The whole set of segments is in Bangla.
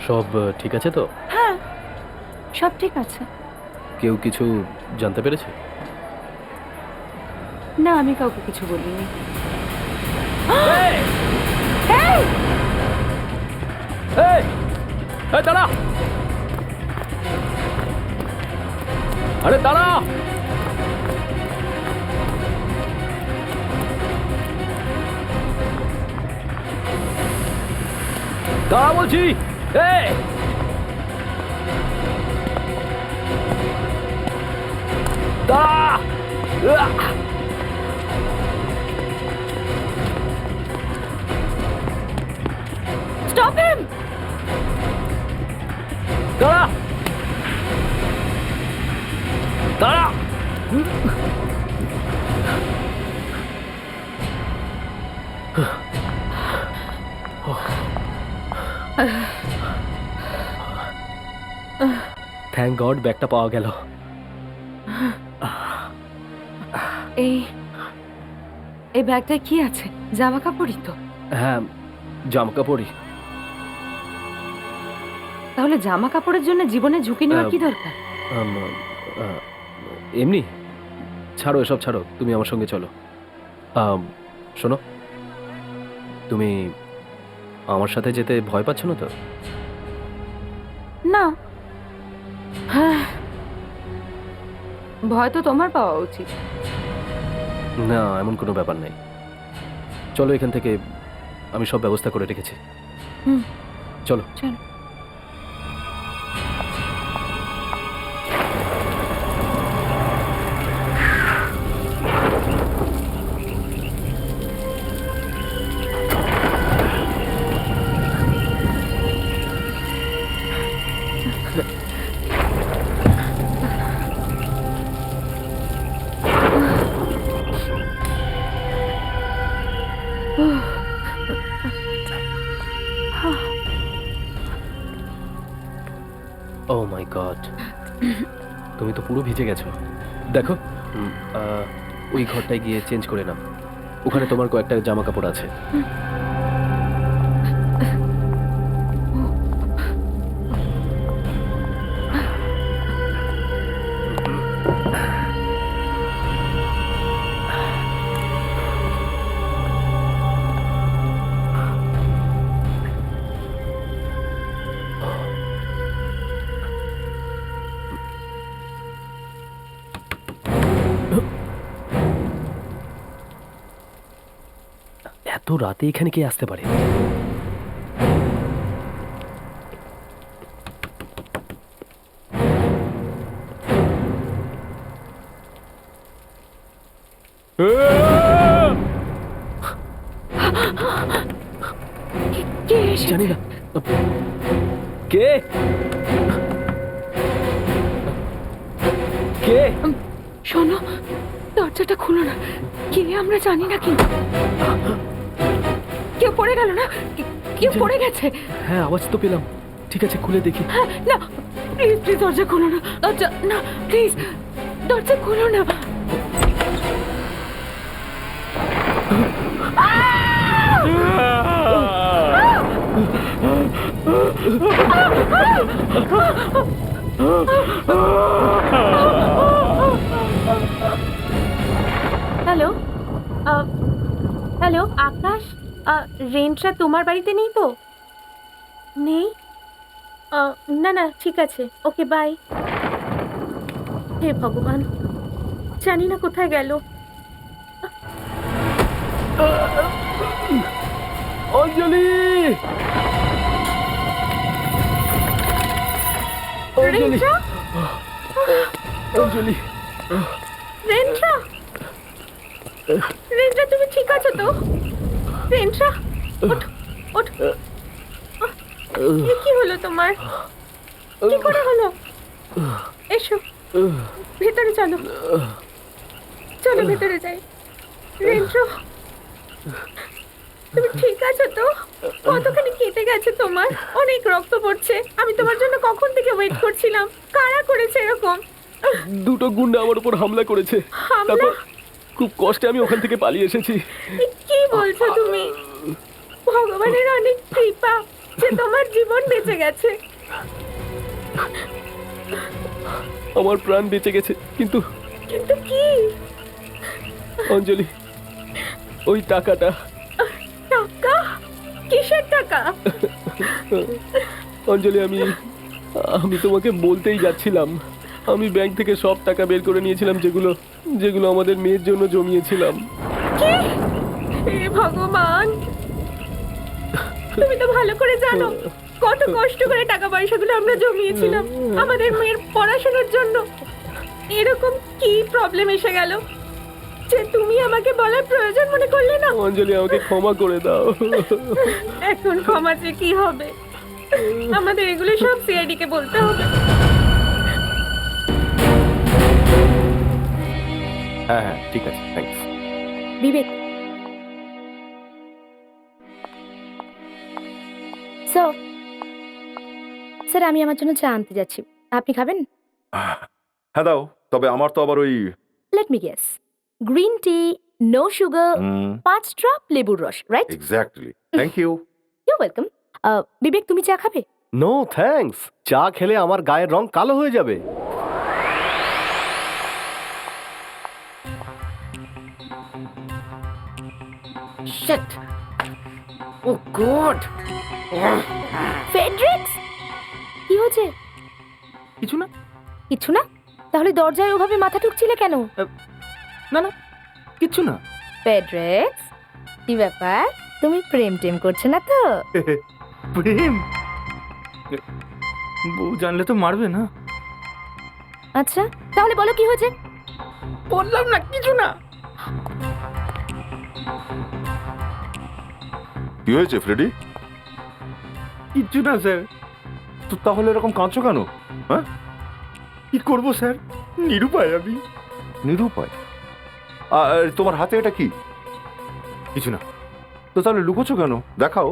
সব ঠিক আছে তো? হ্যাঁ, সব ঠিক আছে। কেউ কিছু জানতে পেরেছে? না, আমি কাউকে কিছু বলিনি। এই! এই! এই! এই দাঁড়া! আরে দাঁড়া! দাঁড়া বলছি! এই! দাঁড়া! আহ! Stop him! দাঁড়া! দাঁড়া! থ্যাংক গড ব্যাগটা পাওয়া গেল। এই ব্যাগটায় কি আছে? জামা কাপড়ই তো। হ্যাঁ, জামা কাপড়ই। তাহলে জামা কাপড়ের জন্য জীবনে ঝুঁকি নেওয়ার কি দরকার? এমনি ছাড়ো, এসব ছাড়ো, তুমি আমার সঙ্গে চলো। শোনো, তুমি আমার সাথে যেতে ভয় পাচ্ছ না তো? না। হ্যাঁ, ভয় তো তোমার পাওয়া উচিত। না, এমন কোনো ব্যাপার নেই। চলো এখান থেকে, আমি সব ব্যবস্থা করে রেখেছি। হুম, চলো। চলো। ও মাই গড, তুমি তো পুরো ভিজে গেছো। দেখো, ওই ঘরটায় গিয়ে চেঞ্জ করে নাও। ওখানে তোমার কয়েকটা জামা কাপড় আছে। এত রাতে এখানে কে আসতে পারে? কে এসেছে? জানি না। কে? কে? শোনো, দরজাটা খুলো না। কে আমরা জানি না, কিন্তু কেউ পড়ে গেল না? কেউ পড়ে গেছে? হ্যাঁ, আওয়াজ তো পেলাম। ঠিক আছে, খুলে দেখি। হ্যাঁ, না, প্লিজ প্লিজ দরজা খুলো না। দরজা না, প্লিজ দরজা খুলো না। হ্যালো, হ্যালো আকাশ, রেন্টটা তোমার বাড়িতে নেই তো? নেই? না না, ঠিক আছে, ওকে বাই। হে ভগবান, জানি না কোথায় গেল। অঞ্জলি! অঞ্জলি! রেন্ট্রা? অঞ্জলি! রেন্ট্রা? রেন্ট্রা, তুমি ঠিক আছো তো? রেন্ট্রা, ওঠো, ওঠো। কি হলো তোমার? কি করে হলো? এসো, ভেতরে চলো, চলো ভেতরে যাই। রেন্ট্রা, তুমি ঠিক আছো তো? কতখানি কেটে গেছে তোমার? অনেক রক্ত পড়ছে। আমি তোমার জন্য কখন থেকে ওয়েট করছিলাম। কারা করেছে এরকম? দুটো গুন্ডা আমার উপর হামলা করেছে। হামলা? তারপর খুব কষ্টে আমি ওখান থেকে পালিয়ে এসেছি। কি বলছো তুমি? ভগবানের অনেক কৃপা। যে তোমার জীবন বেঁচে গেছে। আমার প্রাণ বেঁচে গেছে, কিন্তু কিন্তু কি? অঞ্জলি, ওই টাকাটা। টাকা? কিসের টাকা? অঞ্জলি, আমি তোমাকে বলতেই যাচ্ছিলাম। আমি ব্যাংক থেকে সব টাকা বের করে নিয়েছিলাম, যেগুলো যেগুলো আমাদের মেয়ের জন্য জমিয়েছিলাম। কি? হে ভগবান, তুমি তো ভালো করে জানো কত কষ্ট করে টাকা পয়সাগুলো আমরা জমিয়েছিলাম আমাদের মেয়ের পড়াশোনার জন্য। এরকম কি প্রবলেম এসে গেল যে তুমি আমাকে বলার প্রয়োজন মনে করলে না? অঞ্জলি, আমাকে ক্ষমা করে দাও। এখন ক্ষমা চেয়ে কি হবে? আমাদের এগুলো সব সিআইডি কে বলতে হবে। হ্যাঁ হ্যাঁ, ঠিক আছে, থ্যাঙ্কস। বিবেক, স্যার আমি আমার জন্য চা আনতে যাচ্ছি, আপনি খাবেন? হ্যাঁ দাও, তবে আমার তো আবার ওই let me guess, green tea, no sugar, 5 drop লেবুর রস, right? Exactly, thank you. You welcome. Vivek, তুমি চা খাবে? নো থ্যাঙ্কস, চা খেলে আমার গায়ের রং কালো হয়ে যাবে। Shit! Oh God! ফেডরিক্স, কি হয়েছে? কিছু না। কিছু না? তাহলে দরজায় ওভাবে মাথা ঠুকছিলে কেন? না না, কিছু না। ফেডরিক্স, কি ব্যাপার? তুমি প্রেম টেম করছো না তো? প্রেম? বউ জানলে তো মারবে না। আচ্ছা, তাহলে বলো কি হয়েছে? বললাম না কিছু না। কি হয়েছে ফ্রেডি? কিচ্ছু না স্যার। তো তাহলে এরকম কাঁদছো কেন? হ্যাঁ, কি করবো স্যার, নিরুপায় আমি। নিরুপায়? আর তোমার হাতে এটা কি? কিছু না। তো তাহলে লুকোছো কেন? দেখাও।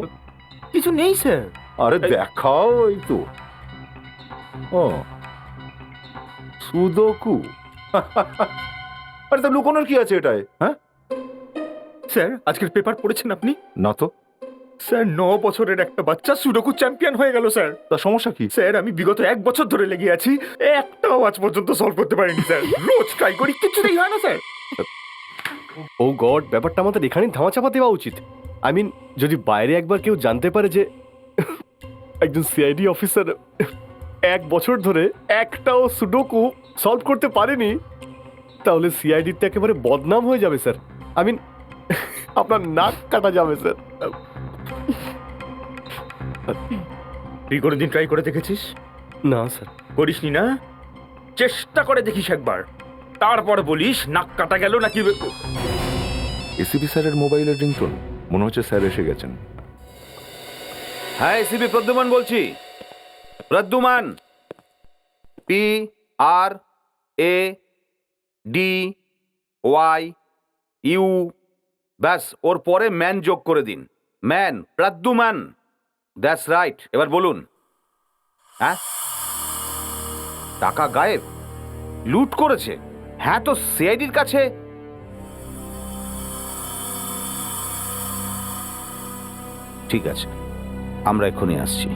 কিছু নেই স্যার। আরে দেখাও, এই তো। ও, সুদোকু। আরে তা লুকোনোর কি আছে এটায়? হ্যাঁ স্যার, আজকের পেপার পড়েছেন আপনি? না তো। স্যার, 9 বছরের একটা বাচ্চা সুডোকু চ্যাম্পিয়ন হয়ে গেল স্যার। তা সমস্যা কি? স্যার, আমি বিগত 1 বছর ধরে লেগে আছি, একটাও আজ পর্যন্ত সলভ করতে পারিনি স্যার। রোজ ট্রাই করি, কিছুতেই হয় না স্যার। ও গড, ব্যাপারটা আমাদের এখানেই ধামাচাপা দেওয়া উচিত। আই মিন, যদি বাইরে একবার কেউ জানতে পারে যে একজন সিআইডি অফিসার 1 বছর ধরে একটাও সুডোকু সলভ করতে পারেনি, তাহলে সিআইডির তো একেবারে বদনাম হয়ে যাবে স্যার। আই মিন, আপনার নাক কাটা যাবে স্যার। তুই কোনোদিন ট্রাই করে দেখেছিস? না স্যার। করিসনি না? চেষ্টা করে দেখিস একবার, তারপর বলিস নাক কাটা গেল নাকি। এসিপি স্যারের মোবাইলের রিংটোন। মনে হচ্ছে স্যার এসে গেছেন। হ্যাঁ, এসিপি প্রদ্যুমান বলছি। প্রদ্যুমান, PRADYU, ব্যাস, ওর পরে ম্যান যোগ করে দিন। Man, Pradyuman, that's right. এবার বলুন। হ্যাঁ, টাকা গায়েব, লুট করেছে? হ্যাঁ, তো সিআইডির কাছে। ঠিক আছে, আমরা এখনই আসছি।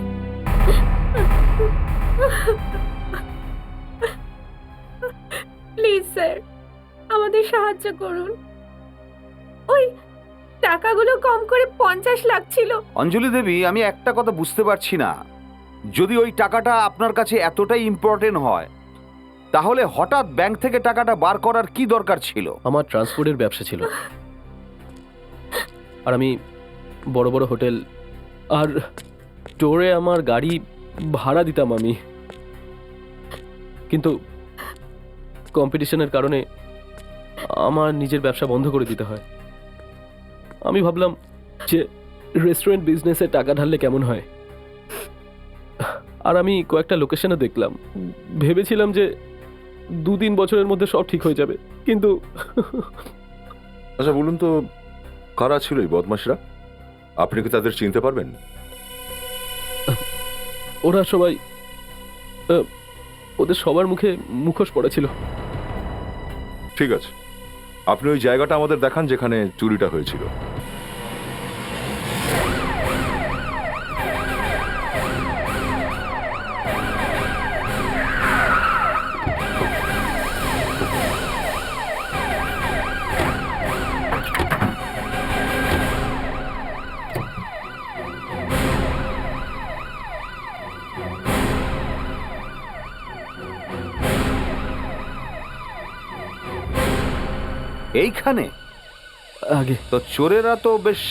প্লিজ স্যার, আমাদের সাহায্য করুন। ওই টাকাগুলো কম করে 50 লাখ ছিল। অঞ্জলি দেবী, আমি একটা কথা বুঝতে পারছি না। যদি ওই টাকাটা আপনার কাছে এতটাই ইম্পর্টেন্ট হয়, তাহলে হঠাৎ ব্যাংক থেকে টাকাটা বার করার কি দরকার ছিল? আমার ট্রান্সপোর্টের ব্যবসা ছিল, আর আমি বড় বড় হোটেল আর স্টোরে আমার গাড়ি ভাড়া দিতাম আমি। কিন্তু কম্পিটিশনের কারণে আমার নিজের ব্যবসা বন্ধ করে দিতে হয়। আমি ভাবলাম যে রেস্টুরেন্ট বিজনেসে টাকা ঢাললে কেমন হয়, আর আমি কয়েকটা লোকেশনে দেখলাম। ভেবেছিলাম যে 2-3 বছরের মধ্যে সব ঠিক হয়ে যাবে, কিন্তু আচ্ছা বলুন তো, কারা ছিল এই বদমাশরা? আপনি কি তাদের চিনতে পারবেন? ওরা সবাই, ওদের সবার মুখে মুখোশ পড়া ছিল। ঠিক আছে, আপনি ওই জায়গাটা আমাদের দেখান যেখানে চুরিটা হয়েছিল। এইখানে আগে তো চোরেরা তো বেশ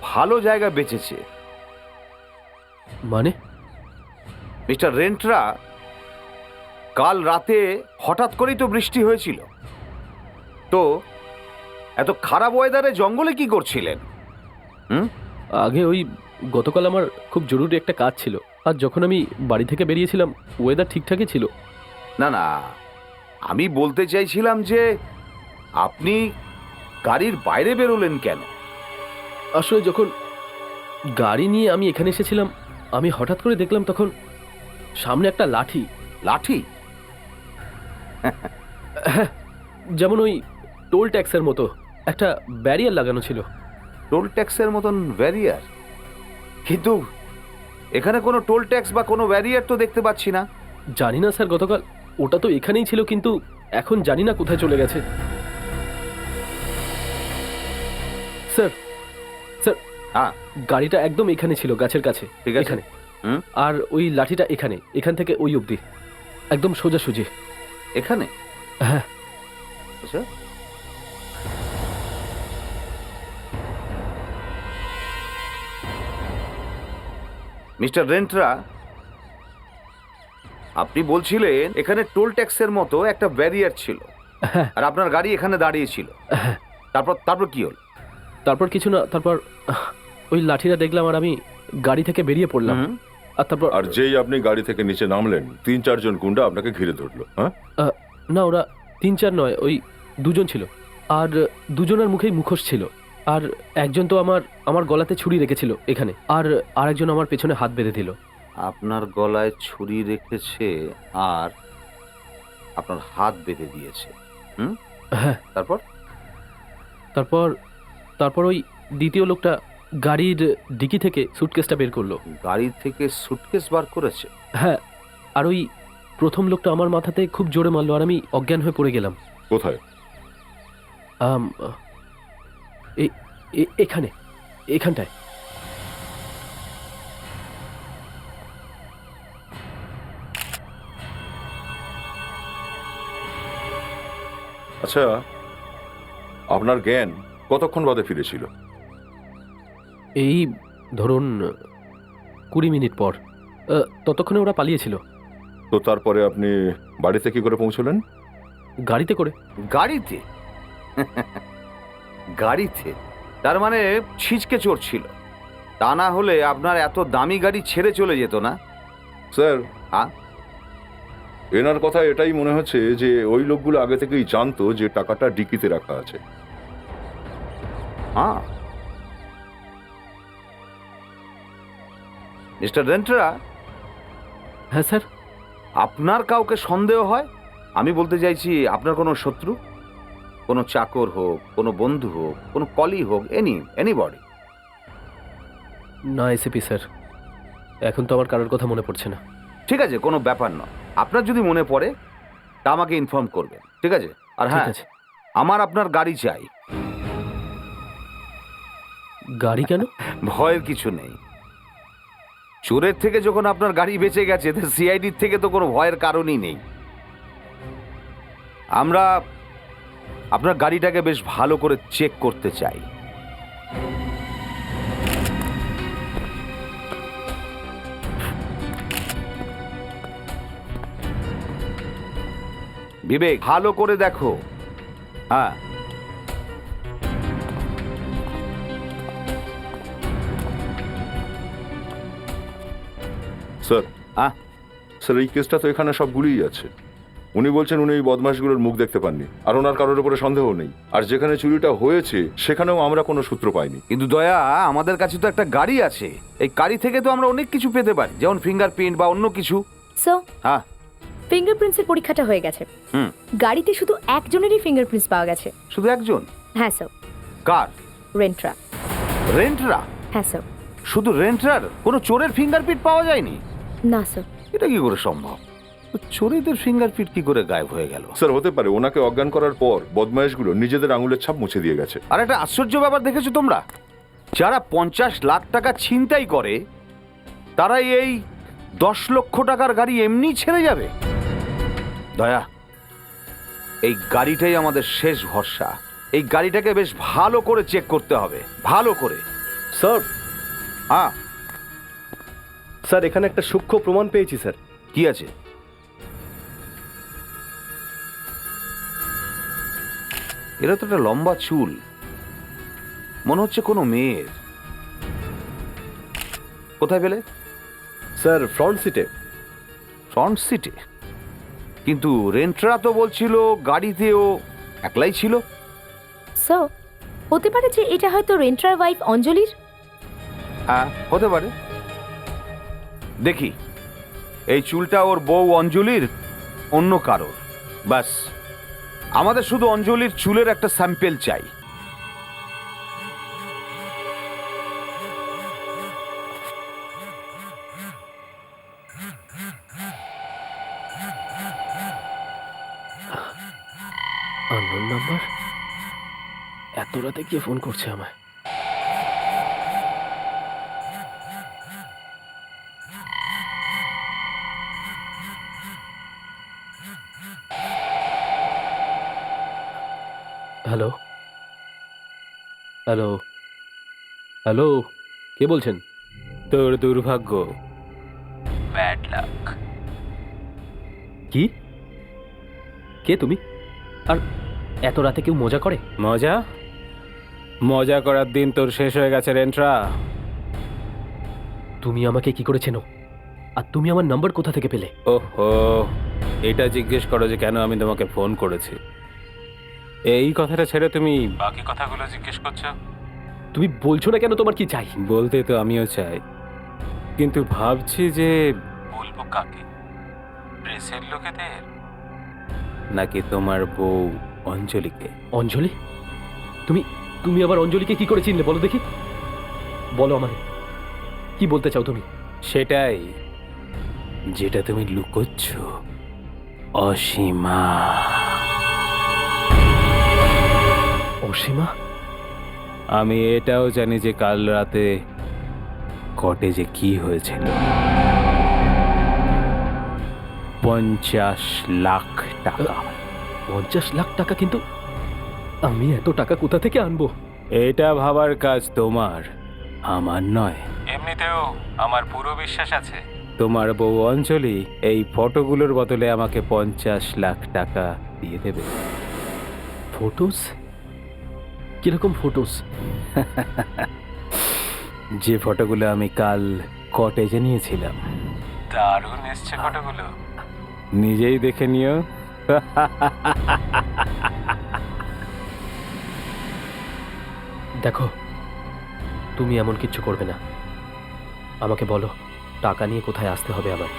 ভালো জায়গা বেঁচেছে। মানে মিস্টার রেন্টরা, কাল রাতে হঠাৎ করেই তো বৃষ্টি হয়েছিল, তো এত খারাপ ওয়েদারে জঙ্গলে কি করছিলেন? আগে ওই গতকাল আমার খুব জরুরি একটা কাজ ছিল, আর যখন আমি বাড়ি থেকে বেরিয়েছিলাম ওয়েদার ঠিকঠাকই ছিল। না না, আমি বলতে চাইছিলাম যে আপনি গাড়ির বাইরে বেরোলেন কেন? আসলে যখন গাড়ি নিয়ে আমি এখানে এসেছিলাম, আমি হঠাৎ করে দেখলাম তখন সামনে একটা লাঠি, লাঠি? যেমন ওই টোল ট্যাক্সের মতো একটা ব্যারিয়ার লাগানো ছিল। টোল ট্যাক্সের মতন ব্যারিয়ার? কিন্তু এখানে কোনো টোল ট্যাক্স বা কোনো ব্যারিয়ার তো দেখতে পাচ্ছি না। জানি না স্যার, গতকাল ওটা তো এখানেই ছিল, কিন্তু এখন জানি না কোথায় চলে গেছে। স্যার স্যার, হ্যাঁ, গাড়িটা একদম এখানে ছিল, গাছের কাছে, ঠিক আছে। এখানে। হুম। আর ওই লাঠিটা এখানে, এখান থেকে ওই অবধি একদম সোজাসুজি। এখানে? হ্যাঁ। আচ্ছা, মিস্টার রেন্টরা, আপনি বলছিলেন এখানে টোল ট্যাক্সের মতো একটা ব্যারিয়ার ছিল, হ্যাঁ। আর আপনার গাড়ি এখানে দাঁড়িয়ে ছিল। হ্যাঁ। তারপর কি হল? তারপর কিছু না, তারপর ওই লাঠিটা দেখলাম আর আমি গাড়ি থেকে বেরিয়ে পড়লাম। হুম। আর তারপর আর যেই আপনি গাড়ি থেকে নিচে নামলেন 3-4 জন গুন্ডা আপনাকে ঘিরে ধরলো। হ্যাঁ, না, ওরা 3-4 নয়, ওই 2 জন ছিল, আর 2জনের মুখেই মুখোশ ছিল, আর একজন তো আমার গলাতে ছুরি রেখেছিল এখানে, আর আরেকজন আমার পেছনে হাত বেঁধে দিল। আপনার গলায় ছুরি রেখেছে আর আপনার হাত বেঁধে দিয়েছে। হ্যাঁ। তারপর? তারপর ওই দ্বিতীয় লোকটা গাড়ির ডিকি থেকে সুটকেসটা বের করলো। গাড়ি থেকে সুটকেস বার করেছে? হ্যাঁ। আর ওই প্রথম লোকটা আমার মাথাতে খুব জোরে মারলো আর আমি অজ্ঞান হয়ে পড়ে গেলাম। কোথায়? এখানে, এখানটায়। আচ্ছা, আপনার জ্ঞান কতক্ষণ বাদে ফিরেছিল? এই ধরুন 20 মিনিট পর। ততক্ষণে ওরা পালিয়েছিল। তো তারপরে আপনি বাড়িতে কি করে পৌঁছলেন? গাড়িতে করে। গাড়িতে? গাড়িতে? তার মানে ছিচকে চোর ছিল, তা না হলে আপনার এত দামি গাড়ি ছেড়ে চলে যেত না। স্যার, হ্যাঁ? এনার কথা এটাই মনে হচ্ছে যে ওই লোকগুলো আগে থেকেই জানতো যে টাকাটা ডিকিতে রাখা আছে। হ্যাঁ। মিস্টার রেন্টরা, হ্যাঁ স্যার। আপনার কাউকে সন্দেহ হয়? আমি বলতে চাইছি আপনার কোনো শত্রু, কোনো চাকর হোক, কোনো বন্ধু হোক, কোনো কলি হোক, এনিবডি? না এসিপি স্যার, এখন তো আমার কারোর কথা মনে পড়ছে না। ঠিক আছে, কোনো ব্যাপার নয়। আপনার যদি মনে পড়ে তা আমাকে ইনফর্ম করবেন, ঠিক আছে? আর হ্যাঁ, ঠিক আছে। আমার আপনার গাড়ি চাই। গাড়ি কেন? ভয়ের কিছু নেই। চোরের থেকে যখন আপনার গাড়ি বেঁচে গেছে, সিআইডির থেকে তো কোনো ভয়ের কারণই নেই। আমরা আপনার গাড়িটাকে বেশ ভালো করে চেক করতে চাই। বিবেক, ভালো করে দেখো। হ্যাঁ। স্যার, হ্যাঁ? স্যার, এই কেসটা তো এখানে সবগুলোই আছে। উনি বলছেন উনি এই বদমাশগুলোর মুখ দেখতে পাননি, আর ওনার কারোর উপরে সন্দেহ নেই। আর যেখানে চুরিটা হয়েছে সেখানেও আমরা কোনো সূত্র পাইনি। কিন্তু দয়া, আমাদের কাছে তো একটা গাড়ি আছে। এই গাড়ি থেকে তো আমরা অনেক কিছু পেতে পারি, যেমন ফিঙ্গারপ্রিন্ট বা অন্য কিছু। সো হ্যাঁ। ফিঙ্গারপ্রিন্টসের পরীক্ষাটা হয়ে গেছে। হুম। গাড়িতে শুধু একজনেরই ফিঙ্গারপ্রিন্টস পাওয়া গেছে। শুধু একজন? হ্যাঁ স্যার। কার? রেন্টরা। রেন্টরা? হ্যাঁ স্যার। শুধু রেন্টরার? কোনো চোরের ফিঙ্গারপ্রিন্ট পাওয়া যায়নি? না স্যার। এটা কি করে সম্ভব? চোরেদের ফিঙ্গারপ্রিন্ট কি করে গায়েব হয়ে গেল? স্যার, হতে পারে ওনাকে অজ্ঞান করার পর বদমাইশগুলো নিজেদের আঙুলের ছাপ মুছে দিয়ে গেছে। আর একটা আশ্চর্য ব্যাপার দেখেছো তোমরা? যারা 50 লাখ টাকা ছিনতাই করে তারা এই 10 লক্ষ টাকার গাড়ি এমনি ছেড়ে যাবে? দয়া, এই গাড়িটাই আমাদের শেষ ভরসা। এই গাড়িটাকে বেশ ভালো করে চেক করতে হবে, ভালো করে। স্যার, হ্যাঁ, স্যার এখানে একটা সূক্ষ্ম প্রমাণ পেয়েছি স্যার। কি আছে? এরা তো একটা লম্বা চুল, মনে হচ্ছে কোনো মেয়ের। কোথায় পেলে? স্যার ফ্রন্ট সিটে। ফ্রন্ট সিটে? কিন্তু রেন্টরা তো বলছিল গাড়িতেও একলাই ছিল। সো হতে পারে যে এটা হয়তো রেন্ট্রার ওয়াইফ অঞ্জলির। হ্যাঁ, হতে পারে। দেখি, এই চুলটা ওর বউ অঞ্জলির, অন্য কারোর? ব্যাস, আমাদের শুধু অঞ্জলির চুলের একটা স্যাম্পেল চাই। আননোন নাম্বার, এত রাতে কে ফোন করছে আমায়? হ্যালো, হ্যালো, হ্যালো, কে বলছেন? তোর দুর্ভাগ্য, ব্যাড লাক। কি? কে তুমি? আর এত রাতে কেউ মজা করে? মজা মজা করার দিন তোর শেষ হয়ে গেছে রেন্ট্রা। তুমি আমাকে কি করে চেনো? আর তুমি আমার নাম্বার কোথা থেকে পেলে? ওহো, এটা জিজ্ঞেস করো যে কেন আমি তোমাকে ফোন করেছি। এই কথাটা ছেড়ে তুমি বাকি কথাগুলো জিজ্ঞেস করছো। তুমি বলছো না কেন তোমার কি চাই? বলতে তো আমিও চাই, কিন্তু ভাবছি যে বলবো কাকে, প্রেসের লোকেদের নাকি তোমার বউ অঞ্জলিকে। অঞ্জলি? তুমি তুমি আবার অঞ্জলিকে কি করে চিনলে বলো দেখি? বলো আমাকে, কি বলতে চাও তুমি? সেটাই যেটা তুমি লুকোচ্ছ, অসীমা। অসীমা? আমি এটাও জানি যে কাল রাতে কটেজে কি হয়েছিল। 50 লাখ টাকা। 50 লাখ টাকা? কিন্তু আমি এত টাকা কোথা থেকে আনবো? এটা ভাবার কাজ তোমার, আমার নয়। এমনিতেও আমার পুরো বিশ্বাস আছে তোমার বউ অঞ্জলি এই ফটোগুলোর বদলে আমাকে 50 লাখ টাকা দিয়ে দেবে। ফটোস? কিরকম ফটোস? যে ফটোগুলো আমি কাল কটেজে নিয়েছিলাম। দারুণ এসছে ফটোগুলো, নিজেই দেখে নিও। দেখো, তুমি এমন কিচ্ছু করবে না। আমাকে বলো টাকা নিয়ে কোথায় আসতে হবে আমার?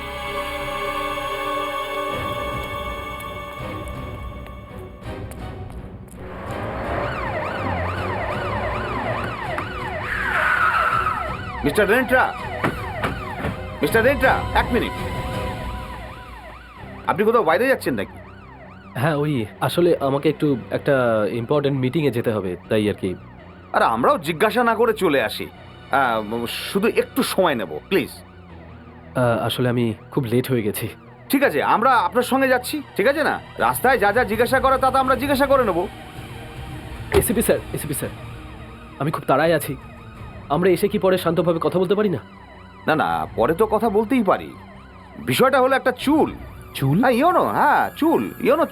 মিস্টার রেন্ট্রা, মিস্টার রেন্ট্রা, এক মিনিট। আপনি কোথাও বাইরে যাচ্ছেন নাকি? হ্যাঁ, ওই আসলে আমাকে একটু একটা ইম্পর্টেন্ট মিটিংয়ে যেতে হবে, তাই আর কি। আর আমরাও জিজ্ঞাসা না করে চলে আসি। শুধু একটু সময় নেব প্লিজ। আসলে আমি খুব লেট হয়ে গেছি। ঠিক আছে, আমরা আপনার সঙ্গে যাচ্ছি, ঠিক আছে না? রাস্তায় যা যা জিজ্ঞাসা করা তা তো আমরা জিজ্ঞাসা করে নেব। এসিপি স্যার, এসিপি স্যার, আমি খুব তাড়ায় আছি। আমরা এসে কি পরে শান্তভাবে কথা বলতে পারি না? না না, পরে তো কথা বলতেই পারি। বিষয়টা হলো একটা চুল। চুল? হ্যাঁ, চুল,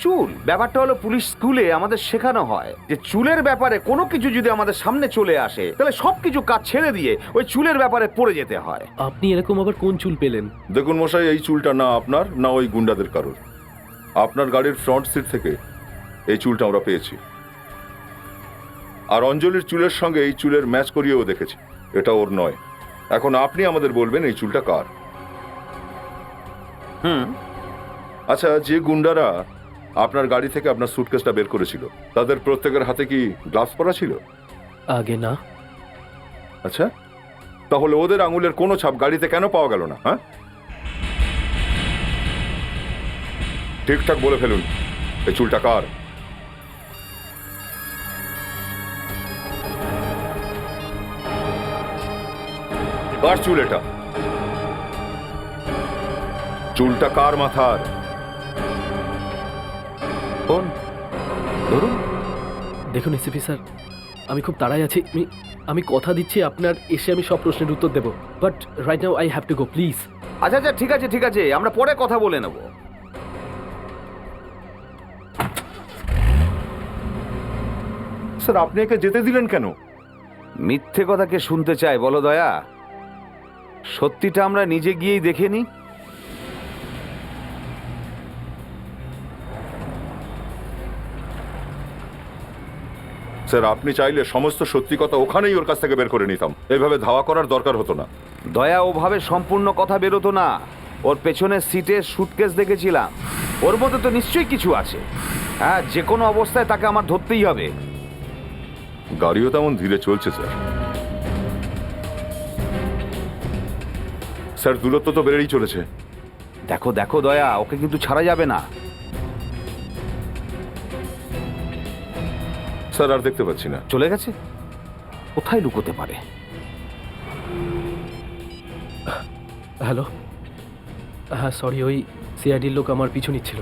চুল। ব্যাপারটা হলো পুলিশ স্কুলে আমাদের শেখানো হয় যে চুলের ব্যাপারে কোনো কিছু যদি আমাদের সামনে চলে আসে তাহলে সবকিছু কাজ ছেড়ে দিয়ে ওই চুলের ব্যাপারে পড়ে যেতে হয়। আপনি এরকম আবার কোন চুল পেলেন? দেখুন মশাই, এই চুলটা না আপনার না ওই গুন্ডাদের কারোর। আপনার গাড়ির ফ্রন্ট সিট থেকে এই চুলটা আমরা পেয়েছি। আর অঞ্জলির চুলের সঙ্গে এই চুলের ম্যাচ করিয়েও দেখেছি, এটা ওর নয়। এখন আপনি আমাদের বলবেন এই চুলটা কার। আচ্ছা, যে গুন্ডারা আপনার গাড়ি থেকে আপনার সুটকেসটা বের করেছিল তাদের প্রত্যেকের হাতে কি গ্লাভস পরা ছিল? আগে না। আচ্ছা, তাহলে ওদের আঙুলের কোনো ছাপ গাড়িতে কেন পাওয়া গেল না? হ্যাঁ, ঠিকঠাক বলে ফেলুন, এই চুলটা কার? কার চুল এটা? চুলটা কার মাথার? কোন? ধরুন। দেখুন এসিপি স্যার, আমি খুব তাড়ায় আছি। আমি কথা দিচ্ছি আপনার এসে আমি সব প্রশ্নের উত্তর দেবো, but right now I have to go, please. আচ্ছা আচ্ছা, ঠিক আছে ঠিক আছে, আমরা পরে কথা বলে নেব। স্যার আপনি একে যেতে দিলেন কেন? মিথ্যে কথা কে শুনতে চায় বলো দয়া? সত্যিটা আমরা নিজে গিয়েই দেখে নিই। স্যার আপনি চাইলে সমস্ত সত্যি কথা ওখানেই ওর কাছ থেকে বের করে নিতাম, এইভাবে ধাওয়া করার দরকার হতো না। দয়া ওভাবে সম্পূর্ণ কথা বেরোতো না। ওর পেছনের সিটে সুটকেস দেখেছিলাম, ওর মধ্যে তো নিশ্চয়ই কিছু আছে। হ্যাঁ, যে কোনো অবস্থায় তাকে আমার ধরতেই হবে। গাড়িও তেমন ধীরে চলছে স্যার। স্যার দূরত্ব তো বেড়েই চলেছে। দেখো দেখো দয়া, ওকে কিন্তু ছাড়া যাবে না। স্যার আর দেখতে পাচ্ছি না। চলে গেছে? কোথায় লুকোতে পারে? হ্যালো, হ্যাঁ সরি, ওই সিআইডির লোক আমার পিছু নিচ্ছিল।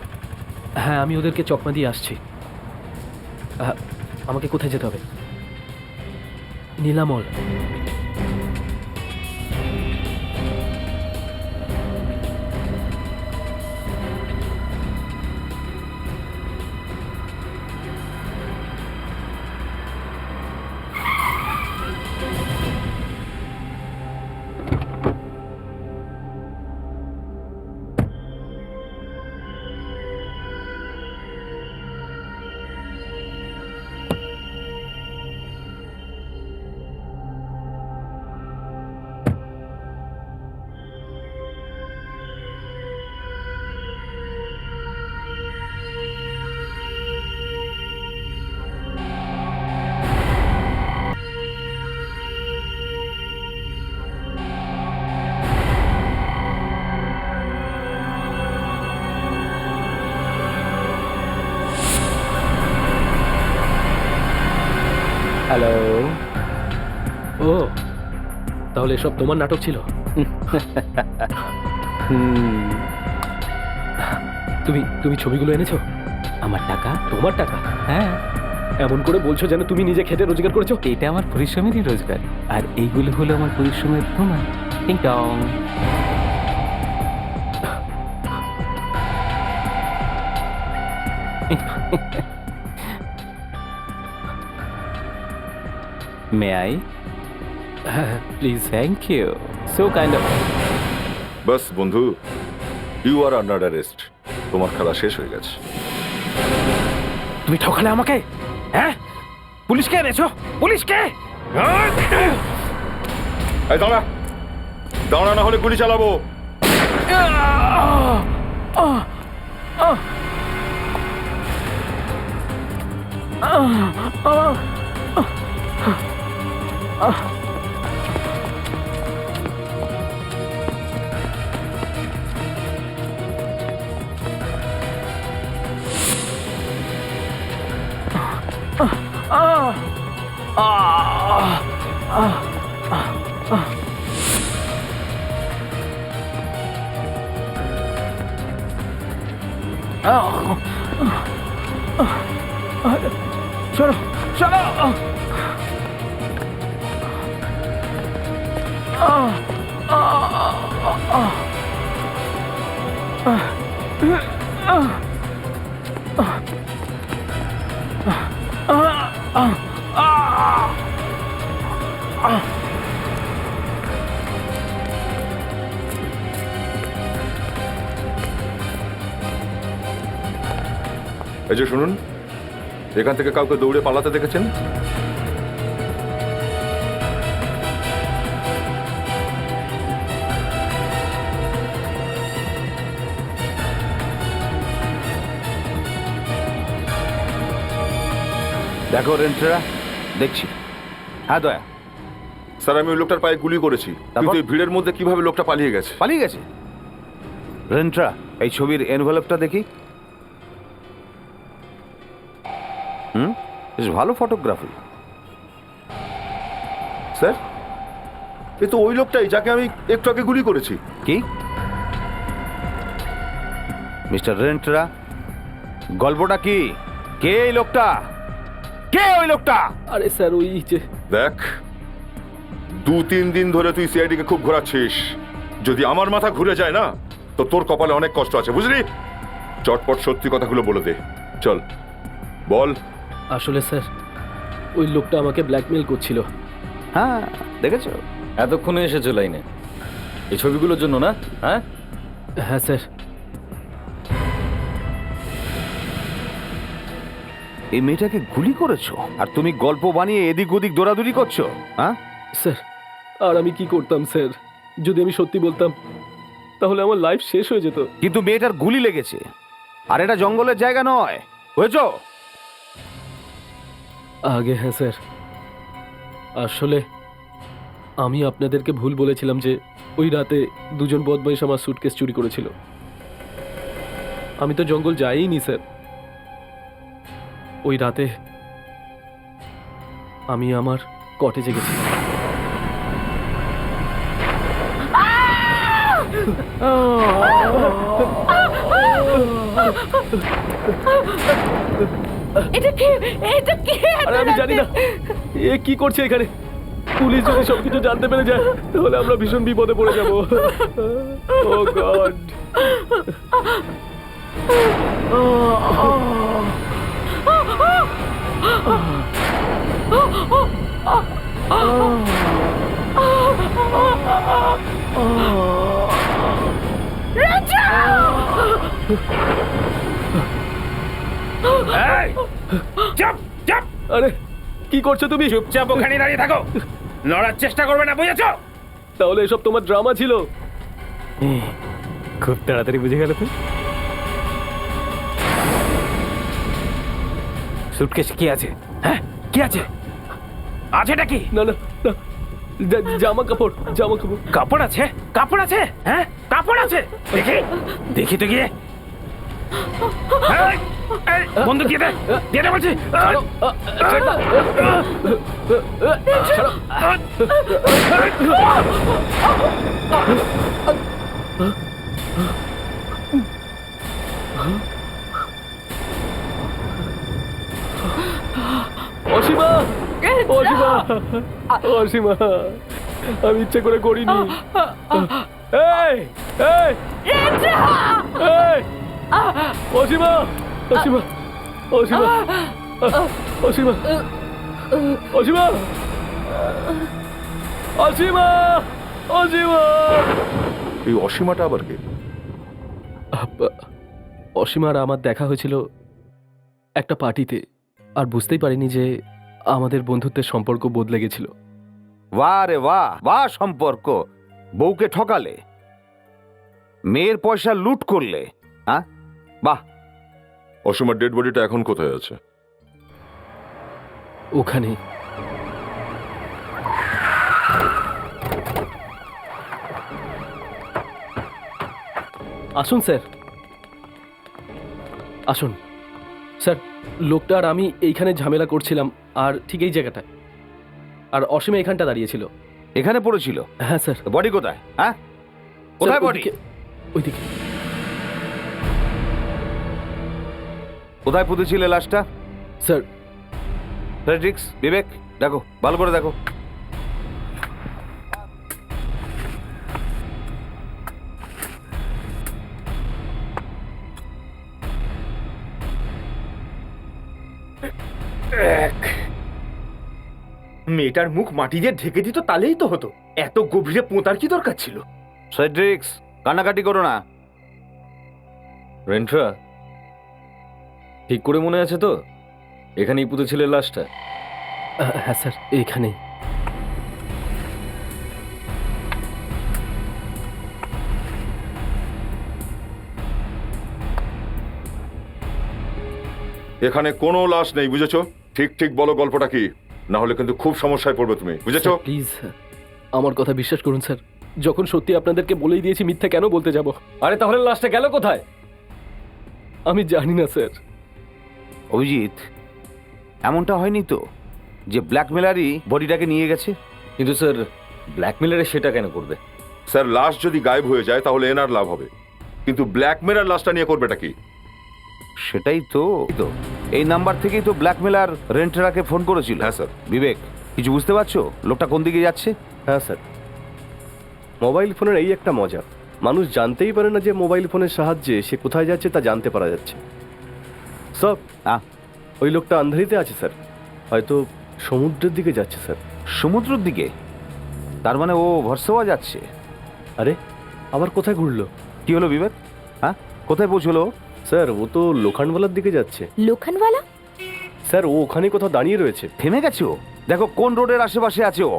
হ্যাঁ আমি ওদেরকে চকমা দিয়ে আসছি। আমাকে কোথায় যেতে হবে? নীলামল। হ্যালো। ও তাহলে এসব তোমার নাটক ছিল? তুমি ছবিগুলো এনেছো? আমার টাকা? তোমার টাকা? হ্যাঁ। এমন করে বলছো যেন তুমি নিজে খেটে রোজগার করেছো। এটা আমার পরিশ্রমেরই রোজগার, আর এইগুলো হলো আমার পরিশ্রমের প্রমাণ। টিং টং। May I? হ্যাঁ please. Thank you, so kind of. বাস বন্ধু, ইউ আর আন্ডার অ্যারেস্ট। তোমার খেলা শেষ হয়ে গেছে। তুমি ঠকালে আমাকে? হ্যাঁ, পুলিশকে এনেছো? পুলিশকে? এই দাঁড়া, দাঁড়া, না হলে গুলি চালাবো। চলো চলো। এই যে শুনুন, এখান থেকে কাউকে দৌড়ে পালাতে দেখেছেন? দেখো রেন্টরা, দেখছি। হ্যাঁ দয়া। স্যার আমি ওই লোকটার পায়ে গুলি করেছি, কিন্তু এই ভিড়ের মধ্যে কিভাবে লোকটা পালিয়ে গেছে? পালিয়ে গেছে? রেন্টরা, এই ছবির এনভেলপটা দেখি। বেশ ভালো ফটোগ্রাফি। স্যার এ তো ওই লোকটাই যাকে আমি একটু আগে গুলি করেছি। কি মিস্টার রেন্টরা, গল্পটা কি? কে এই লোকটা? কে ওই লোকটা? আরে স্যার ওই যে দেখ, 2-3 দিন ধরে তুই সিআইডি কে খুব ঘোরাচ্ছিস। যদি আমার মাথা ঘুরে যায় না, তো তোর কপালে অনেক কষ্ট আছে, বুঝলি? চটপট সত্যি কথাগুলো বলে দে। চল বল। আসলে স্যার ওই লোকটা আমাকে ব্ল্যাকমেল করছিল। হ্যাঁ, দেখেছো? এতক্ষণে এসেছো লাইনে এই ছবিগুলোর জন্য না? হ্যাঁ হ্যাঁ স্যার। এই মেয়েটাকে গুলি করেছো আর তুমি গল্প বানিয়ে এদিক ওদিক দৌড়াদৌড়ি করছো? হ্যাঁ স্যার আর আমি কি করতাম স্যার? যদি আমি সত্যি বলতাম তাহলে আমার লাইফ শেষ হয়ে যেত। কিন্তু মেয়েটার গুলি লেগেছে, আর এটা জঙ্গলের জায়গা নয়, বুঝেছো? আগে হ্যাঁ স্যার, আসলে আমি আপনাদেরকে ভুল বলেছিলাম যে ওই রাতে দুজন বদমাইশ আমার সুটকেস চুরি করেছিল। আমি তো জঙ্গল যাইনি স্যার। ওই রাতে আমি আমার কটেজে গেছি। এটা কি? এটা কি? আরে আমি জানি না এ কি করছে এখানে। পুলিশ যদি সবকিছু জানতে পেরে যায় তাহলে আমরা ভীষণ বিপদে পড়ে যাব। ও গড। চাপ চাপ! আরে কি করছো তুমি? চুপচাপ ওখানে দাঁড়িয়ে থাকো, লড়ার চেষ্টা করবে না, বুঝেছো? তাহলে এসব তোমার ড্রামা ছিল? খুব তাড়াতাড়ি বুঝে গেল তো। সুটকেসে কি আছে? হ্যাঁ কি আছে? আছেটা কি? না না না, জামা কাপড়, জামা কাপড়। কাপড় আছে? কাপড় আছে? হ্যাঁ কাপড় আছে, দেখি দেখি তো গিয়ে। এই, এই, বন্দুক দিয়ে দে, দিয়ে দে বলছি। অসীমা, অসীমা, অসীমা, আমি ইচ্ছে করে করিনি। এই, এই, এই, অসীমা, অসীমা, অসীমা, অসীমা, অসীমা, অসীমা, অসীমা। এই অসীমাটা আবার কে? অসীমার আমার দেখা হয়েছিল একটা পার্টিতে, আর বুঝতেই পারিনি যে আমাদের বন্ধুত্বের সম্পর্ক বদলে গেছিল। বাহ রে বাহ, বাহ সম্পর্ক। বউকে ঠকালে, মেয়ের পয়সা লুট করলে। হ্যাঁ বাহ। অসীমার ডেড বডিটা এখন কোথায় আছে? ওখানে। আসুন স্যার, আসুন স্যার। লোকটা আর আমি এইখানে ঝামেলা করছিলাম, আর ঠিক এই জায়গাটা, আর অসীমা এখানটা দাঁড়িয়েছিল। এখানে পড়েছিল? হ্যাঁ স্যার। বডি কোথায়? হ্যাঁ কোথায় বডি? ওইদিকে। কোথায় পুঁতেছিলে লাশটা? স্যার ফ্রেডরিক্স, বিবেক, দেখো ভালো করে দেখো। মেয়েটার মুখ মাটি দিয়ে ঢেকে দিত, তাহলেই তো হতো। এত গভীরে পোঁতার কি দরকার ছিল? ফ্রেডরিক্স, কান্নাকাটি করো না। রেন্ট্রা, ঠিক করে মনে আছে তো এখানেই পুঁতেছিলে লাশটা? হ্যাঁ স্যার, এইখানেই। এখানে কোনো লাশ নেই, বুঝেছো? ঠিক ঠিক বলো গল্পটা কি, না হলে কিন্তু খুব সমস্যায় পড়বে তুমি, বুঝেছো? প্লিজ আমার কথা বিশ্বাস করুন স্যার। যখন সত্যি আপনাদেরকে বলেই দিয়েছি, মিথ্যা কেন বলতে যাব? আরে তাহলে লাশটা গেল কোথায়? আমি জানি না স্যার। অভিজিৎ, এমনটা হয়নি তো যে ব্ল্যাকমেলারই বডিটাকে নিয়ে গেছে? কিন্তু স্যার, ব্ল্যাকমেলারে সেটা কেন করবে? স্যার, লাশ যদি গায়েব হয়ে যায় তাহলে এনার লাভ হবে, কিন্তু ব্ল্যাকমেলার লাশটা নিয়ে করবেটা কি? সেটাই তো। এই নাম্বার থেকেই তো ব্ল্যাকমেলার রেন্টেরাকে ফোন করেছিল। হ্যাঁ, স্যার। বিবেক, কিছু বুঝতে পারছো লোকটা কোন দিকে যাচ্ছে? হ্যাঁ স্যার, মোবাইল ফোনের এই একটা মজা, মানুষ জানতেই পারে না যে মোবাইল ফোনের সাহায্যে সে কোথায় যাচ্ছে তা জানতে পারা যাচ্ছে। স্যার, ওই লোকটা আন্ধারিতে আছে স্যার, হয়তো সমুদ্রের দিকে যাচ্ছে স্যার। সমুদ্রের দিকে? তার মানে ও ভরসোয়া যাচ্ছে। আরে আবার কোথায় ঘুরলো? কি হলো বিবেক? হ্যাঁ, কোথায় পৌঁছলো? স্যার ও তো লোখানওয়ালার দিকে যাচ্ছে। লোখানওয়ালা? স্যার ও ওখানে কোথাও দাঁড়িয়ে রয়েছে। থেমে গেছে ও? দেখো কোন রোডের আশেপাশে আছে ও।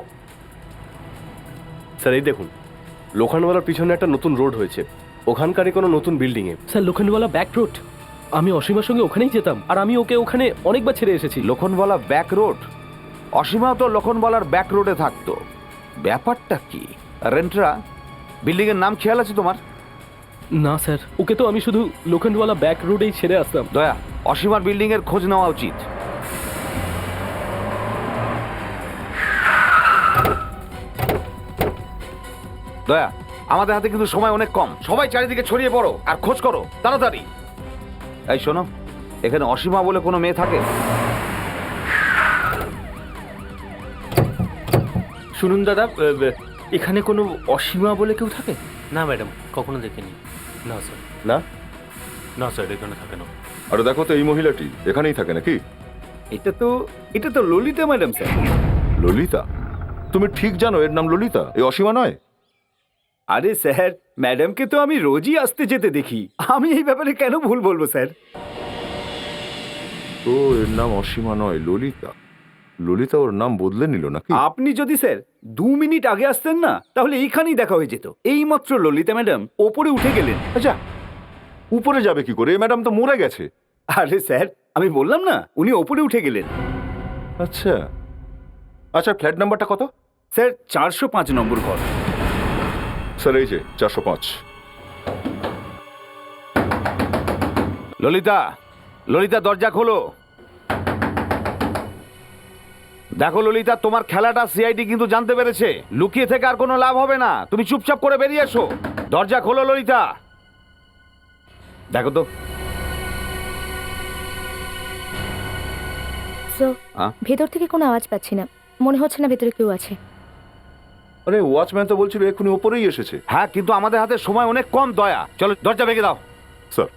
স্যার এই দেখুন, লোখানওয়ালার পিছনে একটা নতুন রোড হয়েছে, ওখানকারই কোনো নতুন বিল্ডিংয়ে। স্যার লোখণ্ডওয়ালা ব্যাক রোড, আমি অসীমার সঙ্গে ওখানেই যেতাম, আর আমি ওকে ওখানে অনেকবার ছেড়ে এসেছি। লখনওয়ালা ব্যাক রোড? অসীমাও তো লখনওয়ালার ব্যাক রোডে থাকতো। ব্যাপারটা কি? রেন্টরা বিল্ডিং এর নাম খেয়াল আছে তোমার? না স্যার, ওকে তো আমি শুধু লোখণ্ডওয়ালা ব্যাক রোডেই ছেড়ে আসতাম। দয়া, অসীমার বিল্ডিং এর খোঁজ নেওয়া উচিত। দয়া, আমাদের হাতে কিন্তু সময় অনেক কম, সবাই চারিদিকে ছড়িয়ে পড়ো আর খোঁজ করো তাড়াতাড়ি। এই শোনো, এখানে অসীমা বলে কোনো মেয়ে থাকে? শুনুন দাদা, এখানে কোনো অসীমা বলে কেউ থাকে? না ম্যাডাম, কখনো দেখিনি। না স্যার। না না স্যার, এখানে থাকে না। আরে দেখো তো, এই মহিলাটি এখানেই থাকে নাকি? এটা তো ললিতা ম্যাডাম স্যার। ললিতা? তুমি ঠিক জানো এর নাম ললিতা, এই অসীমা নয়? আরে স্যার, ম্যাডামকে তো আমি রোজই আসতে যেতে দেখি, আমি এই ব্যাপারে কেন ভুল বলবো স্যার? তো এর নাম অসীমা নয়, ললিতা। ললিতা ওর নাম বদলে নিল নাকি? আপনি যদি স্যার 2 মিনিট আগে আসতেন না, তাহলে এইখানেই দেখা হয়ে যেত। এইমাত্র ললিতা ম্যাডাম ওপরে উঠে গেলেন। আচ্ছা, উপরে যাবে কি করে? এই ম্যাডাম তো মরে গেছে। আরে স্যার, আমি বললাম না, উনি ওপরে উঠে গেলেন। আচ্ছা আচ্ছা, ফ্ল্যাট নাম্বারটা কত? স্যার 405 নম্বর ঘর। স্যার এই যে 405। ললিতা, ললিতা দরজা খোলো। দেখো ললিতা, তোমার খেলাটা সিআইডি কিন্তু জানতে পেরেছে। লুকিয়ে থেকে আর কোনো লাভ হবে না, তুমি চুপচাপ করে বেরিয়ে এসো। দরজা খোলো ললিতা। দেখো তো। ভেতর থেকে কোনো আওয়াজ পাচ্ছি না, মনে হচ্ছে না ভেতরে কেউ আছে। আরে ওয়াচম্যান তো বলছিল এক্ষুনি ওপরেই এসেছে। হ্যাঁ, কিন্তু আমাদের হাতে সময় অনেক কম। দয়া, চলো দরজা ভেঙে দাও। স্যার,